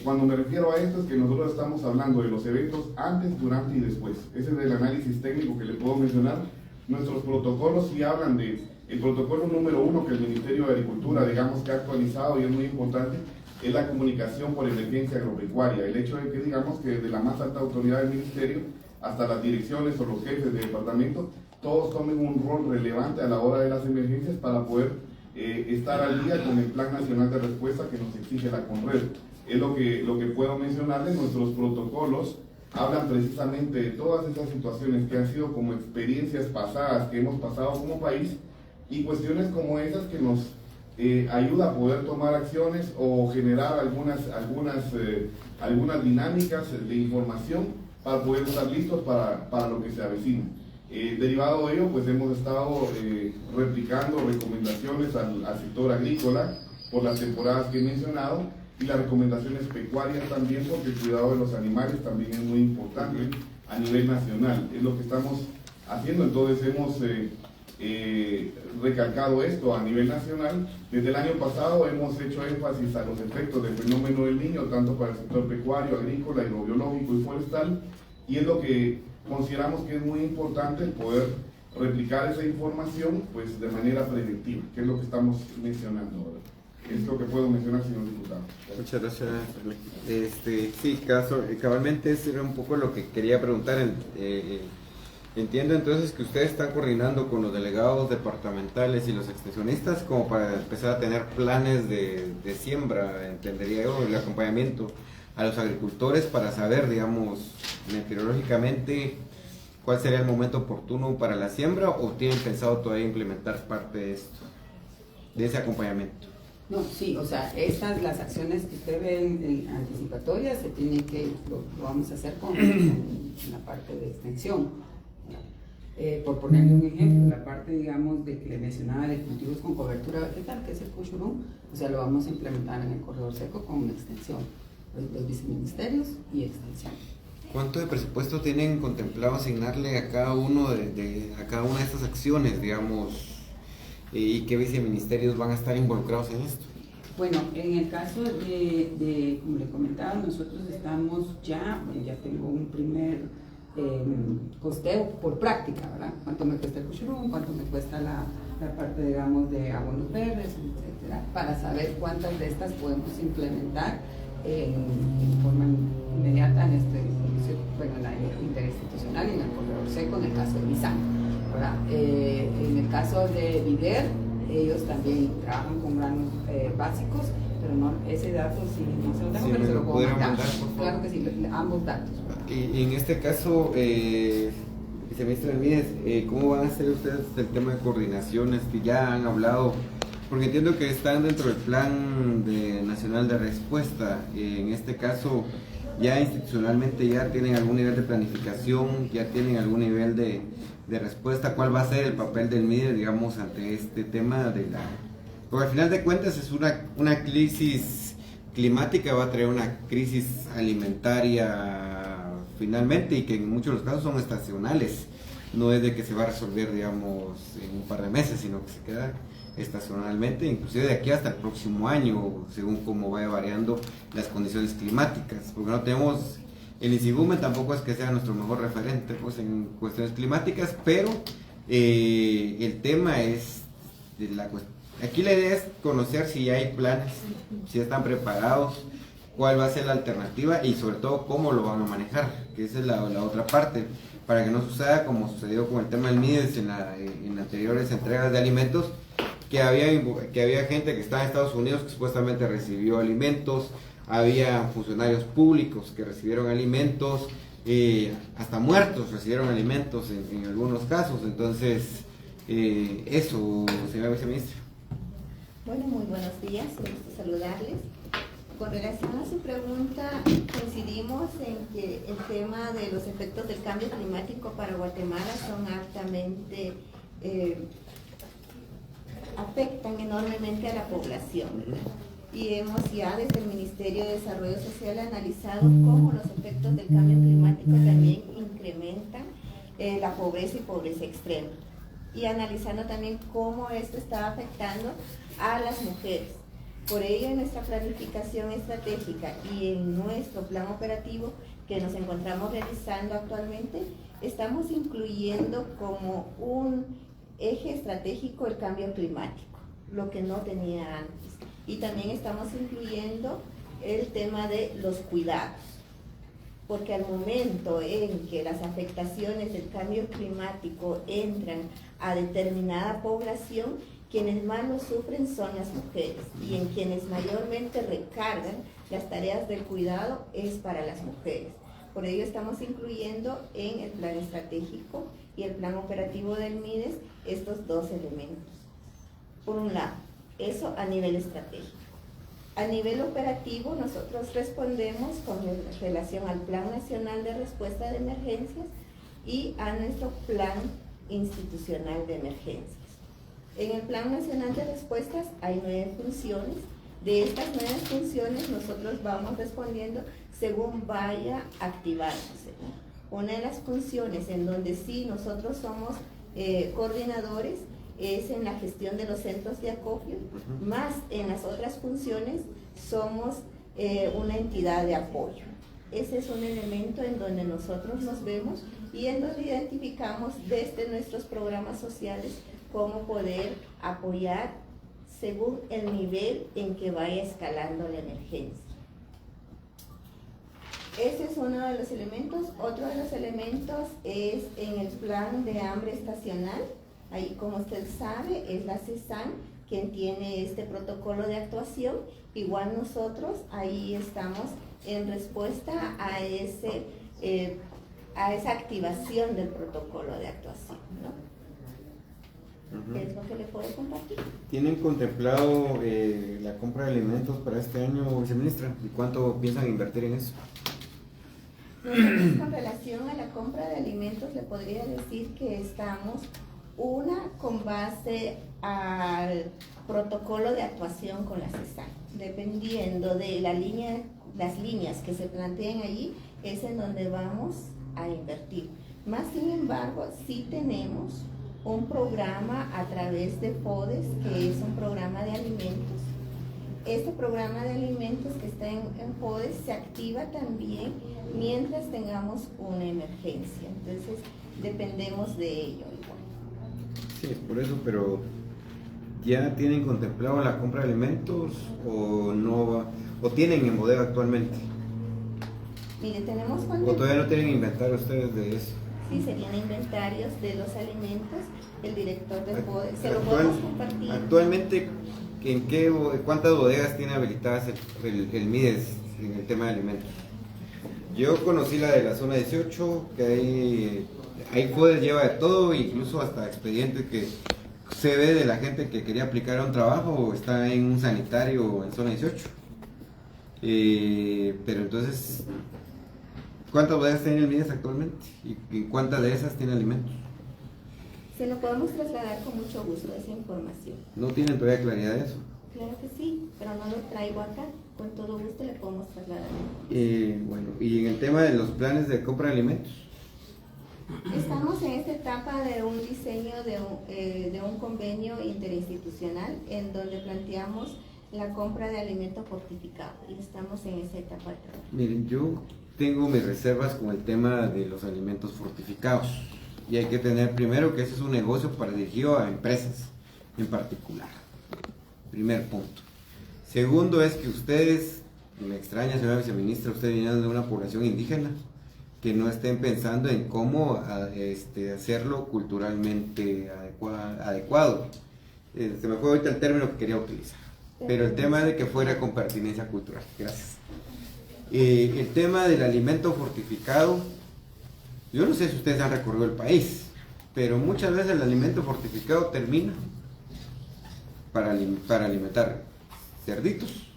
Cuando me refiero a esto es que nosotros estamos hablando de los eventos antes, durante y después. Ese es el análisis técnico que le puedo mencionar. Nuestros protocolos sí hablan de el protocolo número 1 que el Ministerio de Agricultura, digamos, que ha actualizado y es muy importante, es la comunicación por emergencia agropecuaria. El hecho de que, digamos, que desde la más alta autoridad del Ministerio hasta las direcciones o los jefes de departamento, todos tomen un rol relevante a la hora de las emergencias para poder estar al día con el Plan Nacional de Respuesta que nos exige la CONRED. Es lo que puedo mencionarles. Nuestros protocolos hablan precisamente de todas esas situaciones que han sido como experiencias pasadas que hemos pasado como país, y cuestiones como esas que nos ayuda a poder tomar acciones o generar algunas dinámicas de información para poder estar listos para lo que se avecina. Derivado de ello, pues hemos estado replicando recomendaciones al sector agrícola por las temporadas que he mencionado, y las recomendaciones pecuarias también, porque el cuidado de los animales también es muy importante a nivel nacional. Es lo que estamos haciendo. Entonces hemos recalcado esto a nivel nacional. Desde el año pasado hemos hecho énfasis a los efectos del fenómeno del Niño, tanto para el sector pecuario, agrícola, hidrobiológico y forestal, y es lo que consideramos que es muy importante el poder replicar esa información pues de manera preventiva, que es lo que estamos mencionando ahora. Es lo que puedo mencionar, señor diputado.
Muchas gracias. Sí, cabalmente eso era un poco lo que quería preguntar. Entiendo entonces que ustedes están coordinando con los delegados departamentales y los extensionistas como para empezar a tener planes de siembra, entendería yo, el acompañamiento a los agricultores para saber, digamos, meteorológicamente cuál sería el momento oportuno para la siembra, o tienen pensado todavía implementar parte de esto, de ese acompañamiento.
No, sí, o sea, las acciones que usted ve en anticipatorias se tienen que, lo vamos a hacer con la parte de extensión. Por ponerle un ejemplo, la parte, digamos, de que le mencionaba de cultivos con cobertura vegetal, que es el Cuchurún, o sea, lo vamos a implementar en el corredor seco con una extensión, los viceministerios y extensión.
¿Cuánto de presupuesto tienen contemplado asignarle a cada uno a cada una de estas acciones, digamos? ¿Y qué viceministerios van a estar involucrados en esto?
Bueno, en el caso de como le comentaba, nosotros estamos ya tengo un primer costeo por práctica, ¿verdad? ¿Cuánto me cuesta el Cuchurún? ¿Cuánto me cuesta la parte, digamos, de abonos verdes, etcétera? Para saber cuántas de estas podemos implementar en forma inmediata en la interinstitucional y en el corredor seco, en el caso de Misán, ¿verdad? En el caso de Vider, ellos también trabajan con granos básicos, pero no, ese dato sí no se lo tengo, pero se lo puedo mandar. Claro que sí, ambos datos.
Y en este caso, viceministro Hermídez, ¿cómo van a hacer ustedes el tema de coordinaciones que ya han hablado? Porque entiendo que están dentro del Plan Nacional de Respuesta. En este caso, ya institucionalmente ya tienen algún nivel de planificación, ya tienen algún nivel de respuesta. ¿Cuál va a ser el papel del MIDE, digamos, ante este tema de la... Porque al final de cuentas es una crisis climática, va a traer una crisis alimentaria finalmente, y que en muchos de los casos son estacionales. No es de que se va a resolver, digamos, en un par de meses, sino que se queda estacionalmente, inclusive de aquí hasta el próximo año, según cómo vaya variando las condiciones climáticas, porque no tenemos, el INSIGUME tampoco es que sea nuestro mejor referente pues, en cuestiones climáticas, pero el tema es, aquí la idea es conocer si hay planes, si están preparados, cuál va a ser la alternativa y sobre todo cómo lo van a manejar, que esa es la otra parte, para que no suceda como sucedió con el tema del MIDES en anteriores entregas de alimentos, que había gente que estaba en Estados Unidos que supuestamente recibió alimentos, había funcionarios públicos que recibieron alimentos, hasta muertos recibieron alimentos en algunos casos. Entonces, eso, señora viceministra.
Bueno, muy buenos días, un gusto saludarles. Con relación a su pregunta, coincidimos en que el tema de los efectos del cambio climático para Guatemala son altamente, afectan enormemente a la población, ¿verdad? Y hemos ya desde el Ministerio de Desarrollo Social analizado cómo los efectos del cambio climático también incrementan la pobreza y pobreza extrema. Y analizando también cómo esto está afectando a las mujeres. Por ello, en nuestra planificación estratégica y en nuestro plan operativo que nos encontramos realizando actualmente, estamos incluyendo como un eje estratégico el cambio climático, lo que no tenía antes. Y también estamos incluyendo el tema de los cuidados, porque al momento en que las afectaciones del cambio climático entran a determinada población, quienes más lo sufren son las mujeres, y en quienes mayormente recargan las tareas del cuidado es para las mujeres. Por ello estamos incluyendo en el plan estratégico y el plan operativo del MIDES estos dos elementos. Por un lado, eso a nivel estratégico. A nivel operativo, nosotros respondemos con relación al Plan Nacional de Respuesta de Emergencias y a nuestro Plan Institucional de Emergencias. En el Plan Nacional de Respuestas hay 9 funciones. De estas 9 funciones nosotros vamos respondiendo según vaya activándose. Una de las funciones en donde sí nosotros somos coordinadores es en la gestión de los centros de acopio, más en las otras funciones somos una entidad de apoyo. Ese es un elemento en donde nosotros nos vemos y en donde identificamos desde nuestros programas sociales cómo poder apoyar según el nivel en que vaya escalando la emergencia. Ese es uno de los elementos. Otro de los elementos es en el plan de hambre estacional. Ahí, como usted sabe, es la CESAN quien tiene este protocolo de actuación. Igual nosotros ahí estamos en respuesta a esa activación del protocolo de actuación, ¿no? ¿Qué es lo que le puedo compartir?
¿Tienen contemplado la compra de alimentos para este año, viceministra? ¿Y cuánto piensan invertir en eso?
Nosotros, con relación a la compra de alimentos, le podría decir que estamos, con base al protocolo de actuación con la CESAN. Dependiendo de las líneas que se planteen allí, es en donde vamos a invertir. Más sin embargo, sí tenemos un programa a través de FODES, que es un programa de alimentos. Este programa de alimentos que está en FODES se activa también mientras tengamos una emergencia. Entonces, dependemos de ello igual.
Sí, por eso, pero ¿ya tienen contemplado la compra de alimentos o no o tienen en bodega actualmente?
Mire, tenemos
¿O todavía no tienen inventario ustedes de eso?
Sí, serían inventarios de los alimentos. El director de FODES, se lo podemos compartir.
Actualmente, ¿cuántas bodegas tiene habilitadas el MIDES en el tema de alimentos? Yo conocí la de la zona 18, que ahí FODES lleva de todo, incluso hasta expedientes que se ve de la gente que quería aplicar a un trabajo o está en un sanitario en zona 18. Pero entonces, ¿cuántas bodegas tiene el MIDES actualmente? ¿Y cuántas de esas tiene alimentos?
Se lo podemos trasladar con mucho gusto, esa información.
¿No tienen todavía claridad de eso?
Claro que sí, pero no lo traigo acá. Con todo gusto le podemos trasladar.
Bueno, y en el tema de los planes de compra de alimentos.
Estamos en esta etapa de un diseño de un convenio interinstitucional en donde planteamos la compra de alimentos fortificados y estamos en esa etapa de trabajo.
Miren, yo tengo mis reservas con el tema de los alimentos fortificados y hay que tener primero que ese es un negocio para dirigido a empresas en particular. Primer punto. Segundo es que ustedes, me extraña señora viceministra, ustedes vienen de una población indígena, que no estén pensando en cómo hacerlo culturalmente adecuado. Se me fue ahorita el término que quería utilizar, pero el tema de que fuera con pertinencia cultural. Gracias. El tema del alimento fortificado, yo no sé si ustedes han recorrido el país, pero muchas veces el alimento fortificado termina para alimentar cerditos,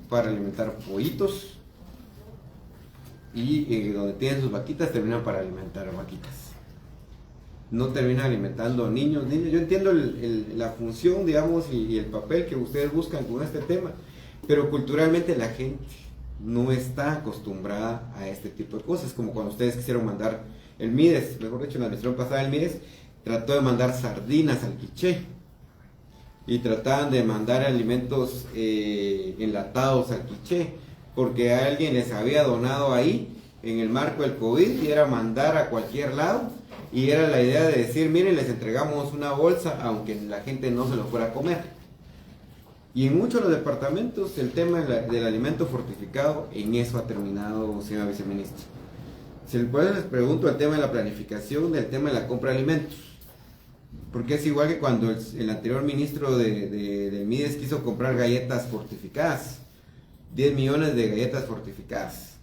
para alimentar pollitos, y donde tienen sus vaquitas terminan para alimentar vaquitas. No terminan alimentando niños. Yo entiendo la función, digamos, y el papel que ustedes buscan con este tema, pero culturalmente la gente no está acostumbrada a este tipo de cosas, como cuando ustedes quisieron mandar el MIDES, mejor dicho, en la administración pasada el MIDES trató de mandar sardinas al quiché, y trataban de mandar alimentos enlatados al quiché, porque alguien les había donado ahí en el marco del COVID y era mandar a cualquier lado y era la idea de decir, miren, les entregamos una bolsa aunque la gente no se lo fuera a comer. Y en muchos de los departamentos el tema del alimento fortificado en eso ha terminado, señora viceministra. Si les pregunto el tema de la planificación del tema de la compra de alimentos, porque es igual que cuando el anterior ministro del MIDES quiso comprar galletas fortificadas, 10 millones de galletas fortificadas.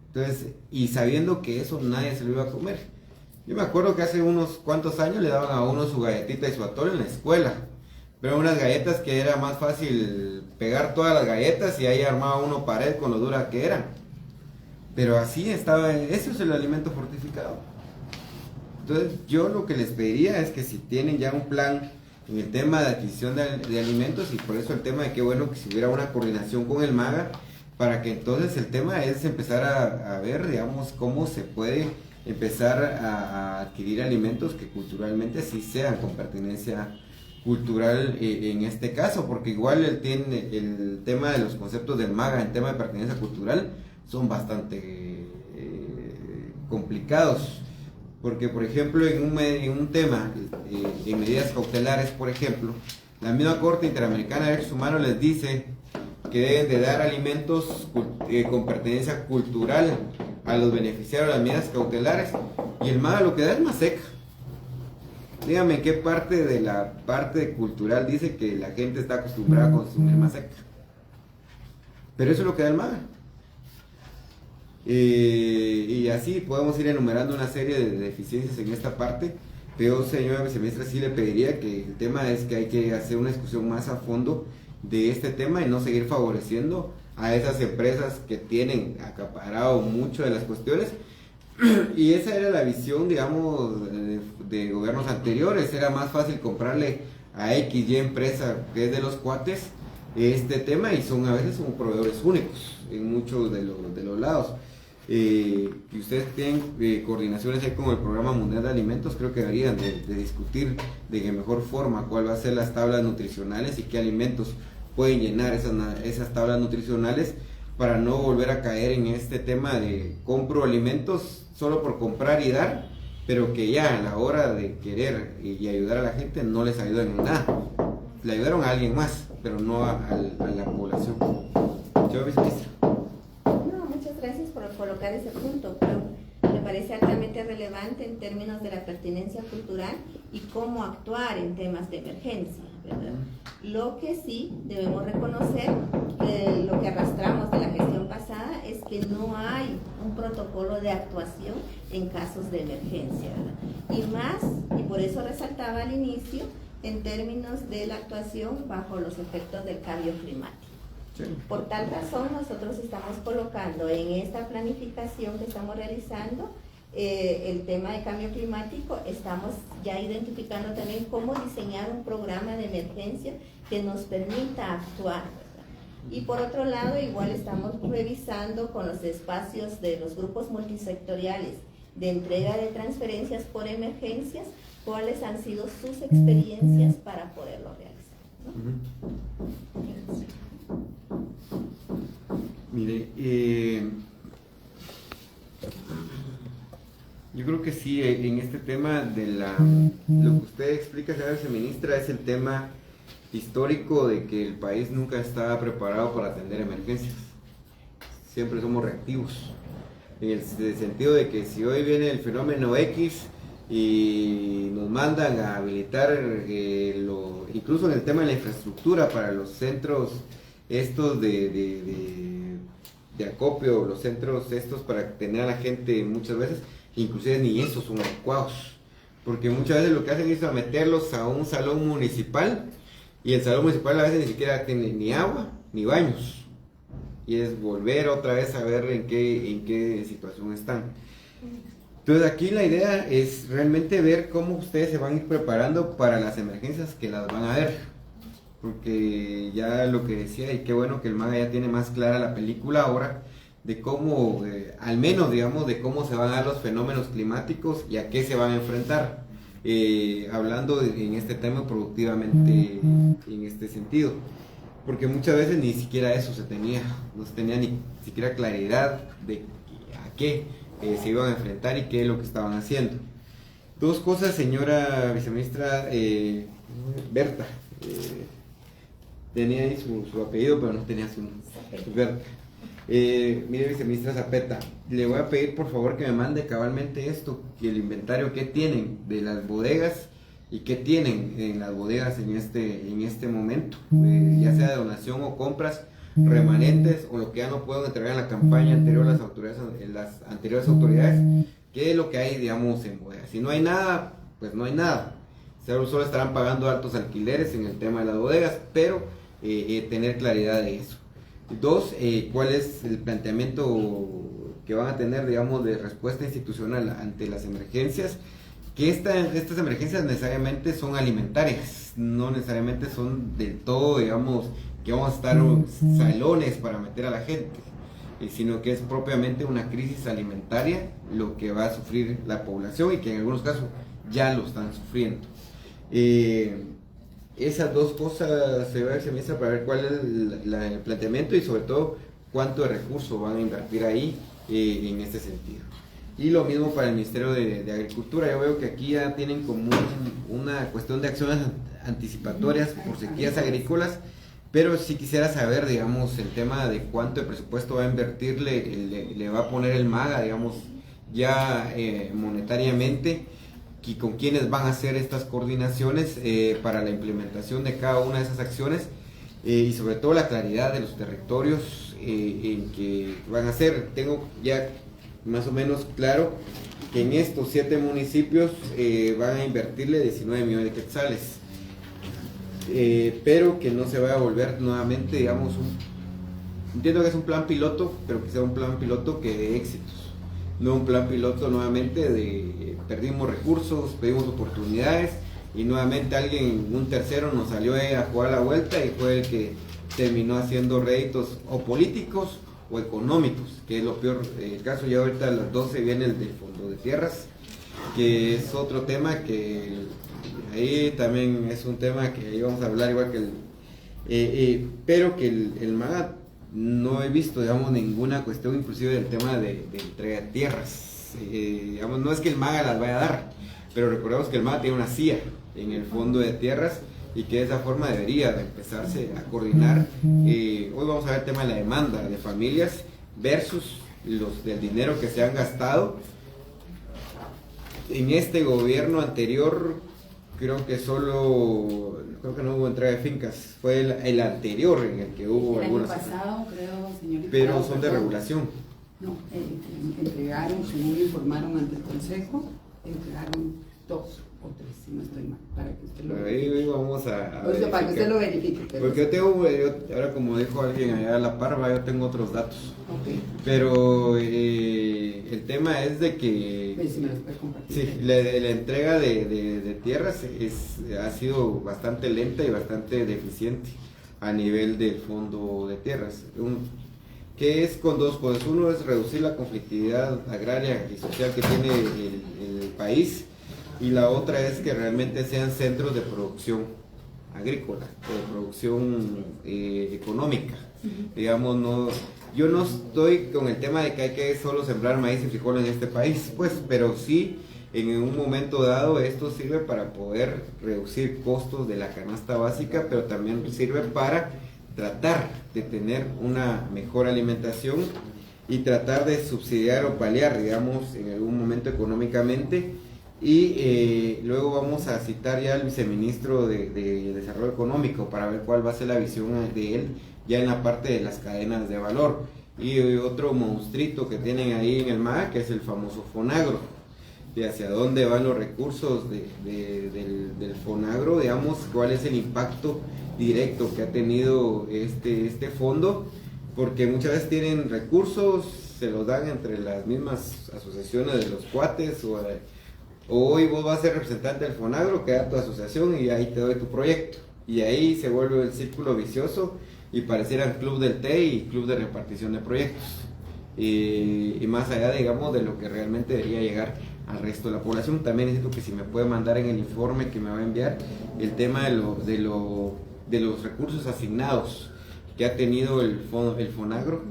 Entonces, y sabiendo que eso nadie se lo iba a comer. Yo me acuerdo que hace unos cuantos años le daban a uno su galletita y su atole en la escuela. Pero unas galletas que era más fácil pegar todas las galletas y ahí armaba uno pared con lo dura que eran. Pero así estaba, eso es el alimento fortificado. Entonces, yo lo que les pediría es que si tienen ya un plan en el tema de adquisición de alimentos, y por eso el tema de qué bueno que si hubiera una coordinación con el MAGA, para que entonces el tema es empezar a ver, digamos, cómo se puede empezar a adquirir alimentos que culturalmente sí sean con pertinencia cultural en este caso, porque igual el tema de los conceptos del MAGA en tema de pertinencia cultural son bastante complicados. Porque, por ejemplo, en un tema, en medidas cautelares, por ejemplo, la misma Corte Interamericana de Derechos Humanos les dice que deben de dar alimentos con pertenencia cultural a los beneficiarios de las medidas cautelares, y el MAGA lo que da es maseca. Dígame en qué parte de la parte cultural dice que la gente está acostumbrada a consumir maseca. Pero eso es lo que da el MAGA. Y así podemos ir enumerando una serie de deficiencias en esta parte, pero señora viceministra, sí le pediría que el tema es que hay que hacer una discusión más a fondo de este tema y no seguir favoreciendo a esas empresas que tienen acaparado mucho de las cuestiones. Y esa era la visión, digamos, de gobiernos anteriores. Era más fácil comprarle a XY empresa que es de los cuates este tema, y a veces son proveedores únicos en muchos de los lados. Y ustedes tienen coordinaciones ahí con el Programa Mundial de Alimentos, creo que deberían de discutir de qué mejor forma cuál va a ser las tablas nutricionales y qué alimentos pueden llenar esas tablas nutricionales, para no volver a caer en este tema de compro alimentos solo por comprar y dar, pero que ya a la hora de querer y ayudar a la gente no les ayudan en nada. Le ayudaron a alguien más, pero no a la población. Señora viceministra.
Muchas gracias por colocar ese punto, pero me parece altamente relevante en términos de la pertinencia cultural y cómo actuar en temas de emergencia, ¿verdad? Lo que sí debemos reconocer, lo que arrastramos de la gestión pasada, es que no hay un protocolo de actuación en casos de emergencia, ¿verdad? Y por eso resaltaba al inicio en términos de la actuación bajo los efectos del cambio climático. Sí. Por tal razón, nosotros estamos colocando en esta planificación que estamos realizando el tema de cambio climático. Estamos ya identificando también cómo diseñar un programa de emergencia que nos permita actuar, ¿verdad? Y por otro lado, igual estamos revisando con los espacios de los grupos multisectoriales de entrega de transferencias por emergencias, cuáles han sido sus experiencias para poderlo realizar, ¿no?
Mire, yo creo que sí, en este tema de lo que usted explica, señora viceministra, es el tema histórico de que el país nunca estaba preparado para atender emergencias. Siempre somos reactivos, en el sentido de que si hoy viene el fenómeno X y nos mandan a habilitar, incluso en el tema de la infraestructura para los centros estos de acopio, los centros estos para tener a la gente muchas veces, inclusive ni esos son adecuados, porque muchas veces lo que hacen es a meterlos a un salón municipal, y el salón municipal a veces ni siquiera tiene ni agua ni baños, y es volver otra vez a ver en qué situación están. Entonces aquí la idea es realmente ver cómo ustedes se van a ir preparando para las emergencias que las van a ver, porque ya lo que decía, y qué bueno que el MAGA ya tiene más clara la película ahora, de cómo, al menos digamos, de cómo se van a dar los fenómenos climáticos y a qué se van a enfrentar, hablando en este tema productivamente en este sentido, porque muchas veces ni siquiera eso no se tenía ni siquiera claridad de a qué se iban a enfrentar y qué es lo que estaban haciendo. Dos cosas, señora viceministra Berta, tenía ahí su apellido, pero no tenía su Berta. Mire, viceministra Zapeta, le voy a pedir por favor que me mande cabalmente esto, que el inventario que tienen de las bodegas y que tienen en las bodegas en este momento, ya sea de donación o compras, remanentes o lo que ya no puedo entregar en la campaña anterior a las anteriores autoridades, qué es lo que hay, digamos, en bodegas. Si no hay nada, pues no hay nada. Solo estarán pagando altos alquileres en el tema de las bodegas, pero tener claridad de eso. Dos, ¿cuál es el planteamiento que van a tener, digamos, de respuesta institucional ante las emergencias? Que estas emergencias necesariamente son alimentarias, no necesariamente son del todo, digamos, que vamos a estar salones para meter a la gente, sino que es propiamente una crisis alimentaria lo que va a sufrir la población y que en algunos casos ya lo están sufriendo. Esas dos cosas se ministra, para ver cuál es el planteamiento y sobre todo cuánto de recursos van a invertir ahí en este sentido. Y lo mismo para el Ministerio de Agricultura. Yo veo que aquí ya tienen como una cuestión de acciones anticipatorias por sequías agrícolas, pero sí quisiera saber, digamos, el tema de cuánto de presupuesto va a invertir, le va a poner el MAGA, digamos, ya monetariamente, y con quiénes van a hacer estas coordinaciones para la implementación de cada una de esas acciones, y sobre todo la claridad de los territorios en que van a hacer. Tengo ya más o menos claro que en estos 7 municipios van a invertirle 19 millones de quetzales, pero que no se vaya a volver nuevamente, digamos, entiendo que es un plan piloto, pero que sea un plan piloto que dé éxitos, no un plan piloto nuevamente de perdimos recursos, pedimos oportunidades y nuevamente un tercero nos salió a jugar la vuelta y fue el que terminó haciendo réditos o políticos o económicos, que es lo peor. El caso ya ahorita a las 12 viene el del Fondo de Tierras, que es otro tema que ahí también es un tema que ahí vamos a hablar igual que pero que el MAGA no he visto, digamos, ninguna cuestión inclusive del tema de entrega de tierras. Digamos, no es que el MAGA las vaya a dar, pero recordemos que el MAGA tiene una CIA en el Fondo de Tierras y que de esa forma debería de empezarse a coordinar. Hoy vamos a ver el tema de la demanda de familias versus los del dinero que se han gastado. En este gobierno anterior creo que no hubo entrega de fincas, fue el anterior en el que hubo algunas.
El año pasado, creo, señor.
Pero son de regulación.
No, entregaron, según me informaron ante el Consejo, entregaron 2 o 3, si no estoy mal, para que usted lo verifique.
Ahí vamos a
o sea, para que usted lo verifique. Pero
porque yo tengo, ahora como dijo alguien allá a la parva, yo tengo otros datos.
Okay.
Pero el tema es de que
pues si me los puede compartir.
sí, la entrega de tierras ha sido bastante lenta y bastante deficiente a nivel del Fondo de Tierras. que es con dos cosas. Uno es reducir la conflictividad agraria y social que tiene el país, y la otra es que realmente sean centros de producción agrícola, de producción económica. Digamos, yo no estoy con el tema de que hay que solo sembrar maíz y frijol en este país, pues, pero sí, en un momento dado esto sirve para poder reducir costos de la canasta básica, pero también sirve para tratar de tener una mejor alimentación y tratar de subsidiar o paliar, digamos, en algún momento económicamente. Y luego vamos a citar ya al viceministro de Desarrollo Económico para ver cuál va a ser la visión de él ya en la parte de las cadenas de valor. Y otro monstruito que tienen ahí en el MAGA, que es el famoso FONAGRO, y hacia dónde van los recursos del FONAGRO, digamos, cuál es el impacto directo que ha tenido este fondo, porque muchas veces tienen recursos, se los dan entre las mismas asociaciones de los cuates, o hoy vos vas a ser representante del FONAGRO, queda tu asociación y ahí te doy tu proyecto, y ahí se vuelve el círculo vicioso y parecieran club del té y club de repartición de proyectos, y más allá, digamos, de lo que realmente debería llegar al resto de la población. También necesito que si me puede mandar en el informe que me va a enviar el tema de los recursos asignados que ha tenido el FONAGRO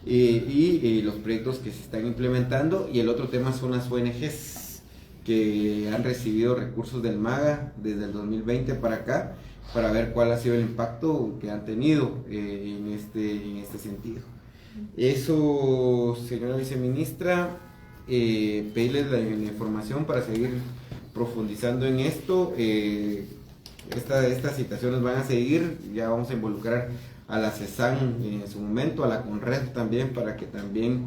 y los proyectos que se están implementando. Y el otro tema son las ONGs que han recibido recursos del MAGA desde el 2020 para acá, para ver cuál ha sido el impacto que han tenido en este sentido. Eso, señora viceministra, pedirles la información para seguir profundizando en esto. Estas citaciones van a seguir, ya vamos a involucrar a la CESAN en su momento, a la CONRED también, para que también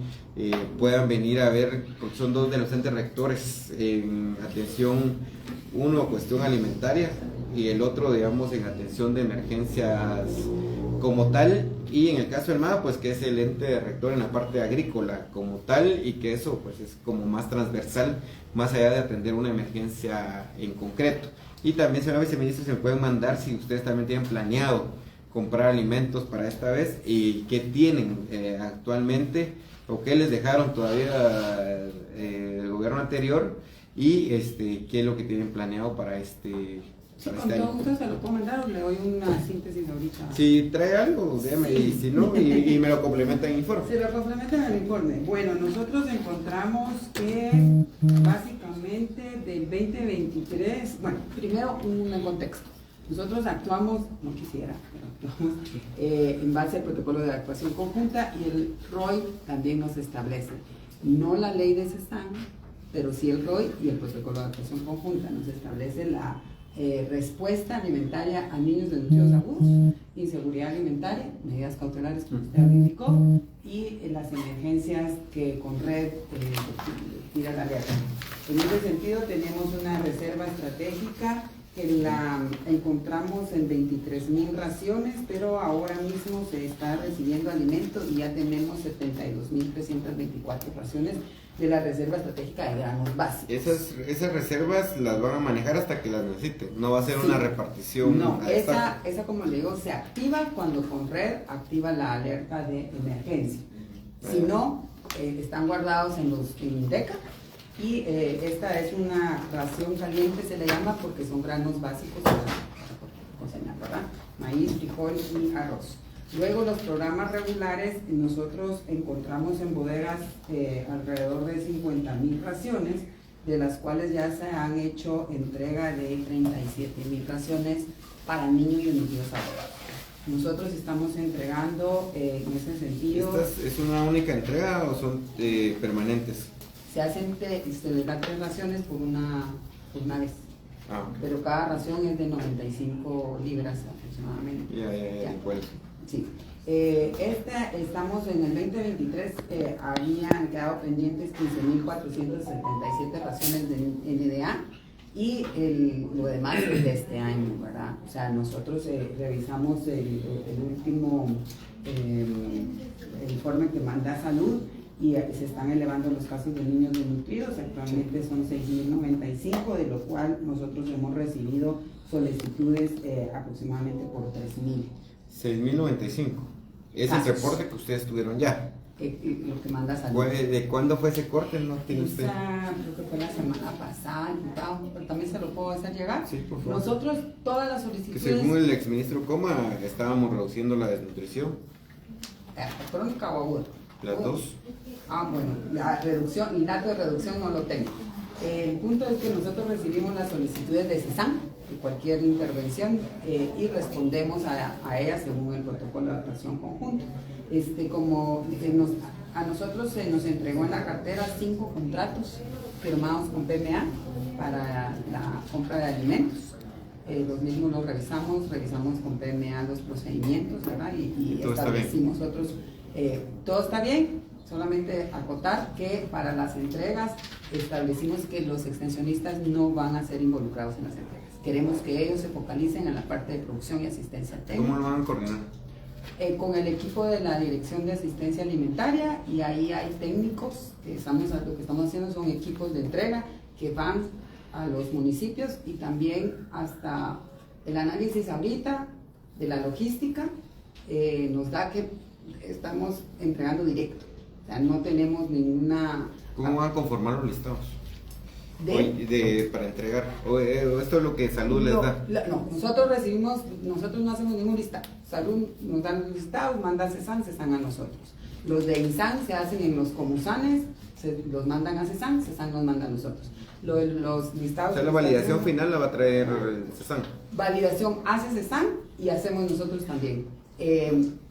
puedan venir a ver, porque son dos de los entes rectores en atención, uno cuestión alimentaria y el otro, digamos, en atención de emergencias como tal, y en el caso del MAGA, pues que es el ente rector en la parte agrícola como tal, y que eso pues es como más transversal, más allá de atender una emergencia en concreto. Y también, señora viceministra, se me pueden mandar si ustedes también tienen planeado comprar alimentos para esta vez, y qué tienen actualmente, o qué les dejaron todavía el gobierno anterior, y qué es lo que tienen planeado para este.
Sí, con todo gusto se lo puedo mandar, o le doy una síntesis ahorita.
Si trae algo, déjame, sí. Y si no, y me lo complementa en el informe.
Se lo complementa en el informe. Bueno, nosotros encontramos que básicamente del 2023, bueno, primero un contexto. Nosotros actuamos, no quisiera, pero actuamos en base al protocolo de actuación conjunta, y el ROI también nos establece, no la ley de CESAN, pero sí el ROI y el protocolo de actuación conjunta nos establece la respuesta alimentaria a niños desnutridos agudos, inseguridad alimentaria, medidas cautelares como usted indicó, y las emergencias que CONRED tira la alerta. En ese sentido tenemos una reserva estratégica que la encontramos en 23,000 raciones, pero ahora mismo se está recibiendo alimento y ya tenemos 72,324 raciones de la reserva estratégica de granos básicos.
Esas reservas las van a manejar hasta que las necesiten, no va a ser una repartición.
No, esa como le digo, se activa cuando CONRED activa la alerta de emergencia. Si no, están guardados en INDECA, y esta es una ración caliente, se le llama, porque son granos básicos para cocinar, ¿verdad? Maíz, frijol y arroz. Luego, los programas regulares, nosotros encontramos en bodegas alrededor de 50,000 raciones, de las cuales ya se han hecho entrega de 37,000 raciones para niños desnutridos agudos. Nosotros estamos entregando en ese sentido.
¿Es una única entrega o son permanentes?
Se les da 3 raciones por una vez.
Ah, okay.
Pero cada ración es de 95 libras aproximadamente.
Ya.
Sí. Estamos en el 2023, habían quedado pendientes 15,477 raciones de NDA, y lo demás es de este año, ¿verdad? O sea, nosotros revisamos el último el informe que manda Salud, y se están elevando los casos de niños desnutridos. Actualmente son 6,095, de lo cual nosotros hemos recibido solicitudes aproximadamente por 3,000.
6,095. Es
casos.
el reporte que ustedes tuvieron ya.
Lo que manda salud.
¿De cuándo fue ese corte? ¿No tiene usted?
Creo que fue la semana pasada, diputado, pero también se lo puedo hacer llegar.
Sí, por favor.
Nosotros, todas las
Que
solicitudes...
según el exministro Coma, estábamos reduciendo la desnutrición.
¿Crónica o aguda?
Las dos.
Bueno, la reducción, el dato de reducción no lo tengo. El punto es que nosotros recibimos las solicitudes de CESAM, de cualquier intervención, y respondemos a ellas según el protocolo de actuación conjunta. A nosotros se nos entregó en la cartera 5 contratos firmados con PMA para la compra de alimentos. Los mismos los revisamos con PMA los procedimientos, ¿verdad? Y establecimos otros. Todo está bien, solamente acotar que para las entregas establecimos que los extensionistas no van a ser involucrados en las entregas. Queremos que ellos se focalicen en la parte de producción y asistencia técnica.
¿Cómo lo van a coordinar?
Con el equipo de la Dirección de Asistencia Alimentaria, y ahí hay técnicos que lo que estamos haciendo son equipos de entrega que van a los municipios, y también hasta el análisis ahorita de la logística nos da que estamos entregando directo, o sea, no tenemos ninguna...
¿Cómo van a conformar los listados? Para entregar, o esto es lo que salud les da.
No, nosotros no hacemos ningún listado. Salud nos dan los listados, manda a CESAN a nosotros. Los de INSAN se hacen en los comusanes, los mandan a CESAN nos manda a nosotros. Los listados...
O sea, la validación final la va a traer CESAN.
Validación hace CESAN y hacemos nosotros también.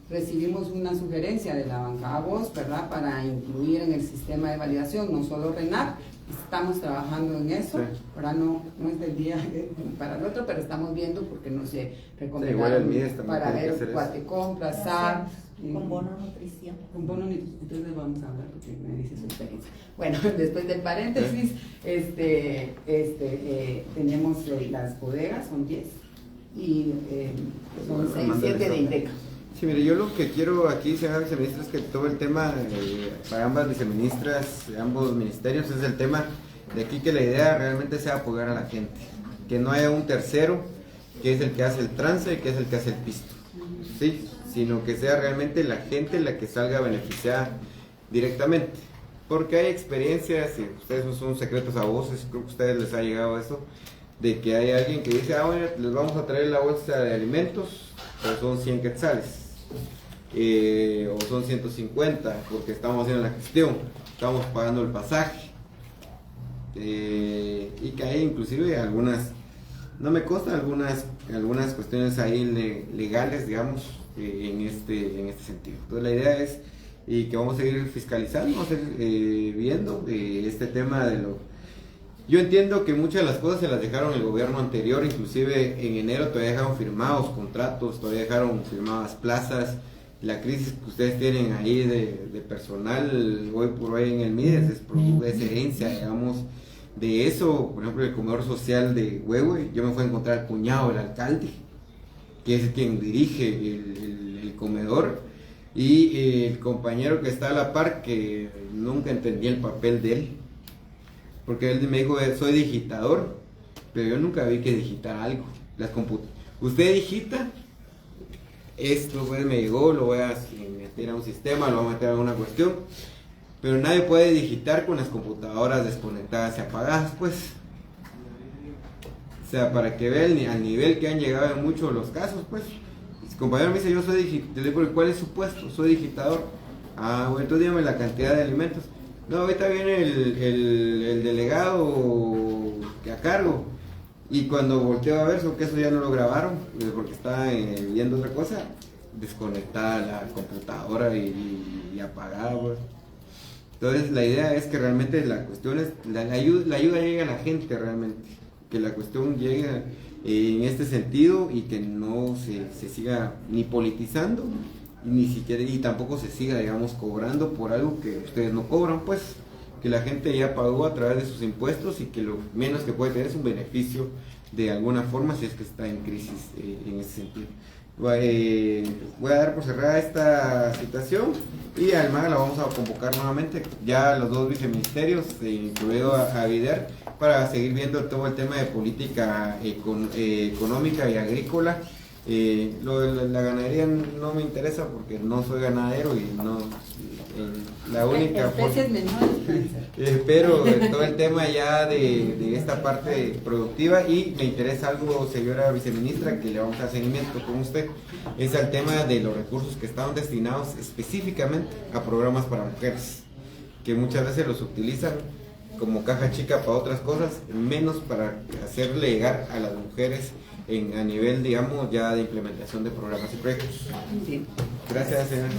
Recibimos una sugerencia de la bancada Voz, ¿verdad?, para incluir en el sistema de validación no solo RENAP. Estamos trabajando en eso,
sí.
Ahora no es del día para el otro, pero estamos viendo porque nos recomendaron
igual el MIDES también
para
tiene que
ver
hacer eso.
Guatecompra, SAR.
Con bono nutrición.
Con bono nutrición, entonces vamos a hablar porque me dice su experiencia. Bueno, después del paréntesis, tenemos las bodegas, son 10, y son 6, 7 de INDECA.
Sí, mire, yo lo que quiero aquí, señora viceministra, es que todo el tema para ambas viceministras, ambos ministerios, es el tema de aquí que la idea realmente sea apoyar a la gente, que no haya un tercero que es el que hace el trance, que es el que hace el pisto, ¿sí? Sino que sea realmente la gente la que salga beneficiada directamente, porque hay experiencias, y ustedes no son secretos a voces, creo que a ustedes les ha llegado eso, de que hay alguien que dice, bueno, les vamos a traer la bolsa de alimentos, pero son 100 quetzales. O son 150 porque estamos haciendo la gestión, estamos pagando el pasaje, y que hay inclusive algunas, no me constan algunas cuestiones ahí legales, digamos, en este sentido. Entonces la idea es y que vamos a seguir fiscalizando, vamos a seguir viendo este tema de lo... Yo entiendo que muchas de las cosas se las dejaron el gobierno anterior, inclusive en enero todavía dejaron firmados contratos, todavía dejaron firmadas plazas. La crisis que ustedes tienen ahí de personal hoy por hoy en el MIDES es producto de esa herencia, digamos, de eso. Por ejemplo, el comedor social de Huehue, yo me fui a encontrar al cuñado del alcalde, que es quien dirige el comedor, y el compañero que está a la par, que nunca entendí el papel de él, porque él me dijo, soy digitador, pero yo nunca vi que digitara algo. Usted digita esto, pues me llegó, lo voy a meter a un sistema, lo voy a meter a una cuestión, pero nadie puede digitar con las computadoras desconectadas y apagadas, pues. O sea, para que vean al nivel que han llegado en muchos de los casos, pues. Mi compañero me dice, yo soy digitador, ¿cuál es su puesto? Soy digitador. Ah, bueno, entonces dígame la cantidad de alimentos. No, ahorita viene el delegado que a cargo. Y cuando volteo a ver, que eso ya no lo grabaron, porque estaba viendo otra cosa, desconectada la computadora y apagada, pues. Entonces la idea es que realmente la cuestión es, la ayuda llegue a la gente realmente, que la cuestión llegue en este sentido y que no se siga ni politizando, ni siquiera, y tampoco se siga, digamos, cobrando por algo que ustedes no cobran, pues, que la gente ya pagó a través de sus impuestos y que lo menos que puede tener es un beneficio de alguna forma si es que está en crisis en ese sentido. Voy a dar por cerrada esta situación y al MAGA la vamos a convocar nuevamente, ya los dos viceministerios, incluido a Vider, para seguir viendo todo el tema de política económica y agrícola Lo de la ganadería no me interesa porque no soy ganadero y no la única
especies menores,
pero todo el tema ya de esta parte productiva, y me interesa algo, señora viceministra, que le vamos a dar seguimiento con usted, es el tema de los recursos que están destinados específicamente a programas para mujeres, que muchas veces los utilizan como caja chica para otras cosas, menos para hacerle llegar a las mujeres a nivel, digamos, ya de implementación de programas y proyectos.
Bien.
Gracias, señora.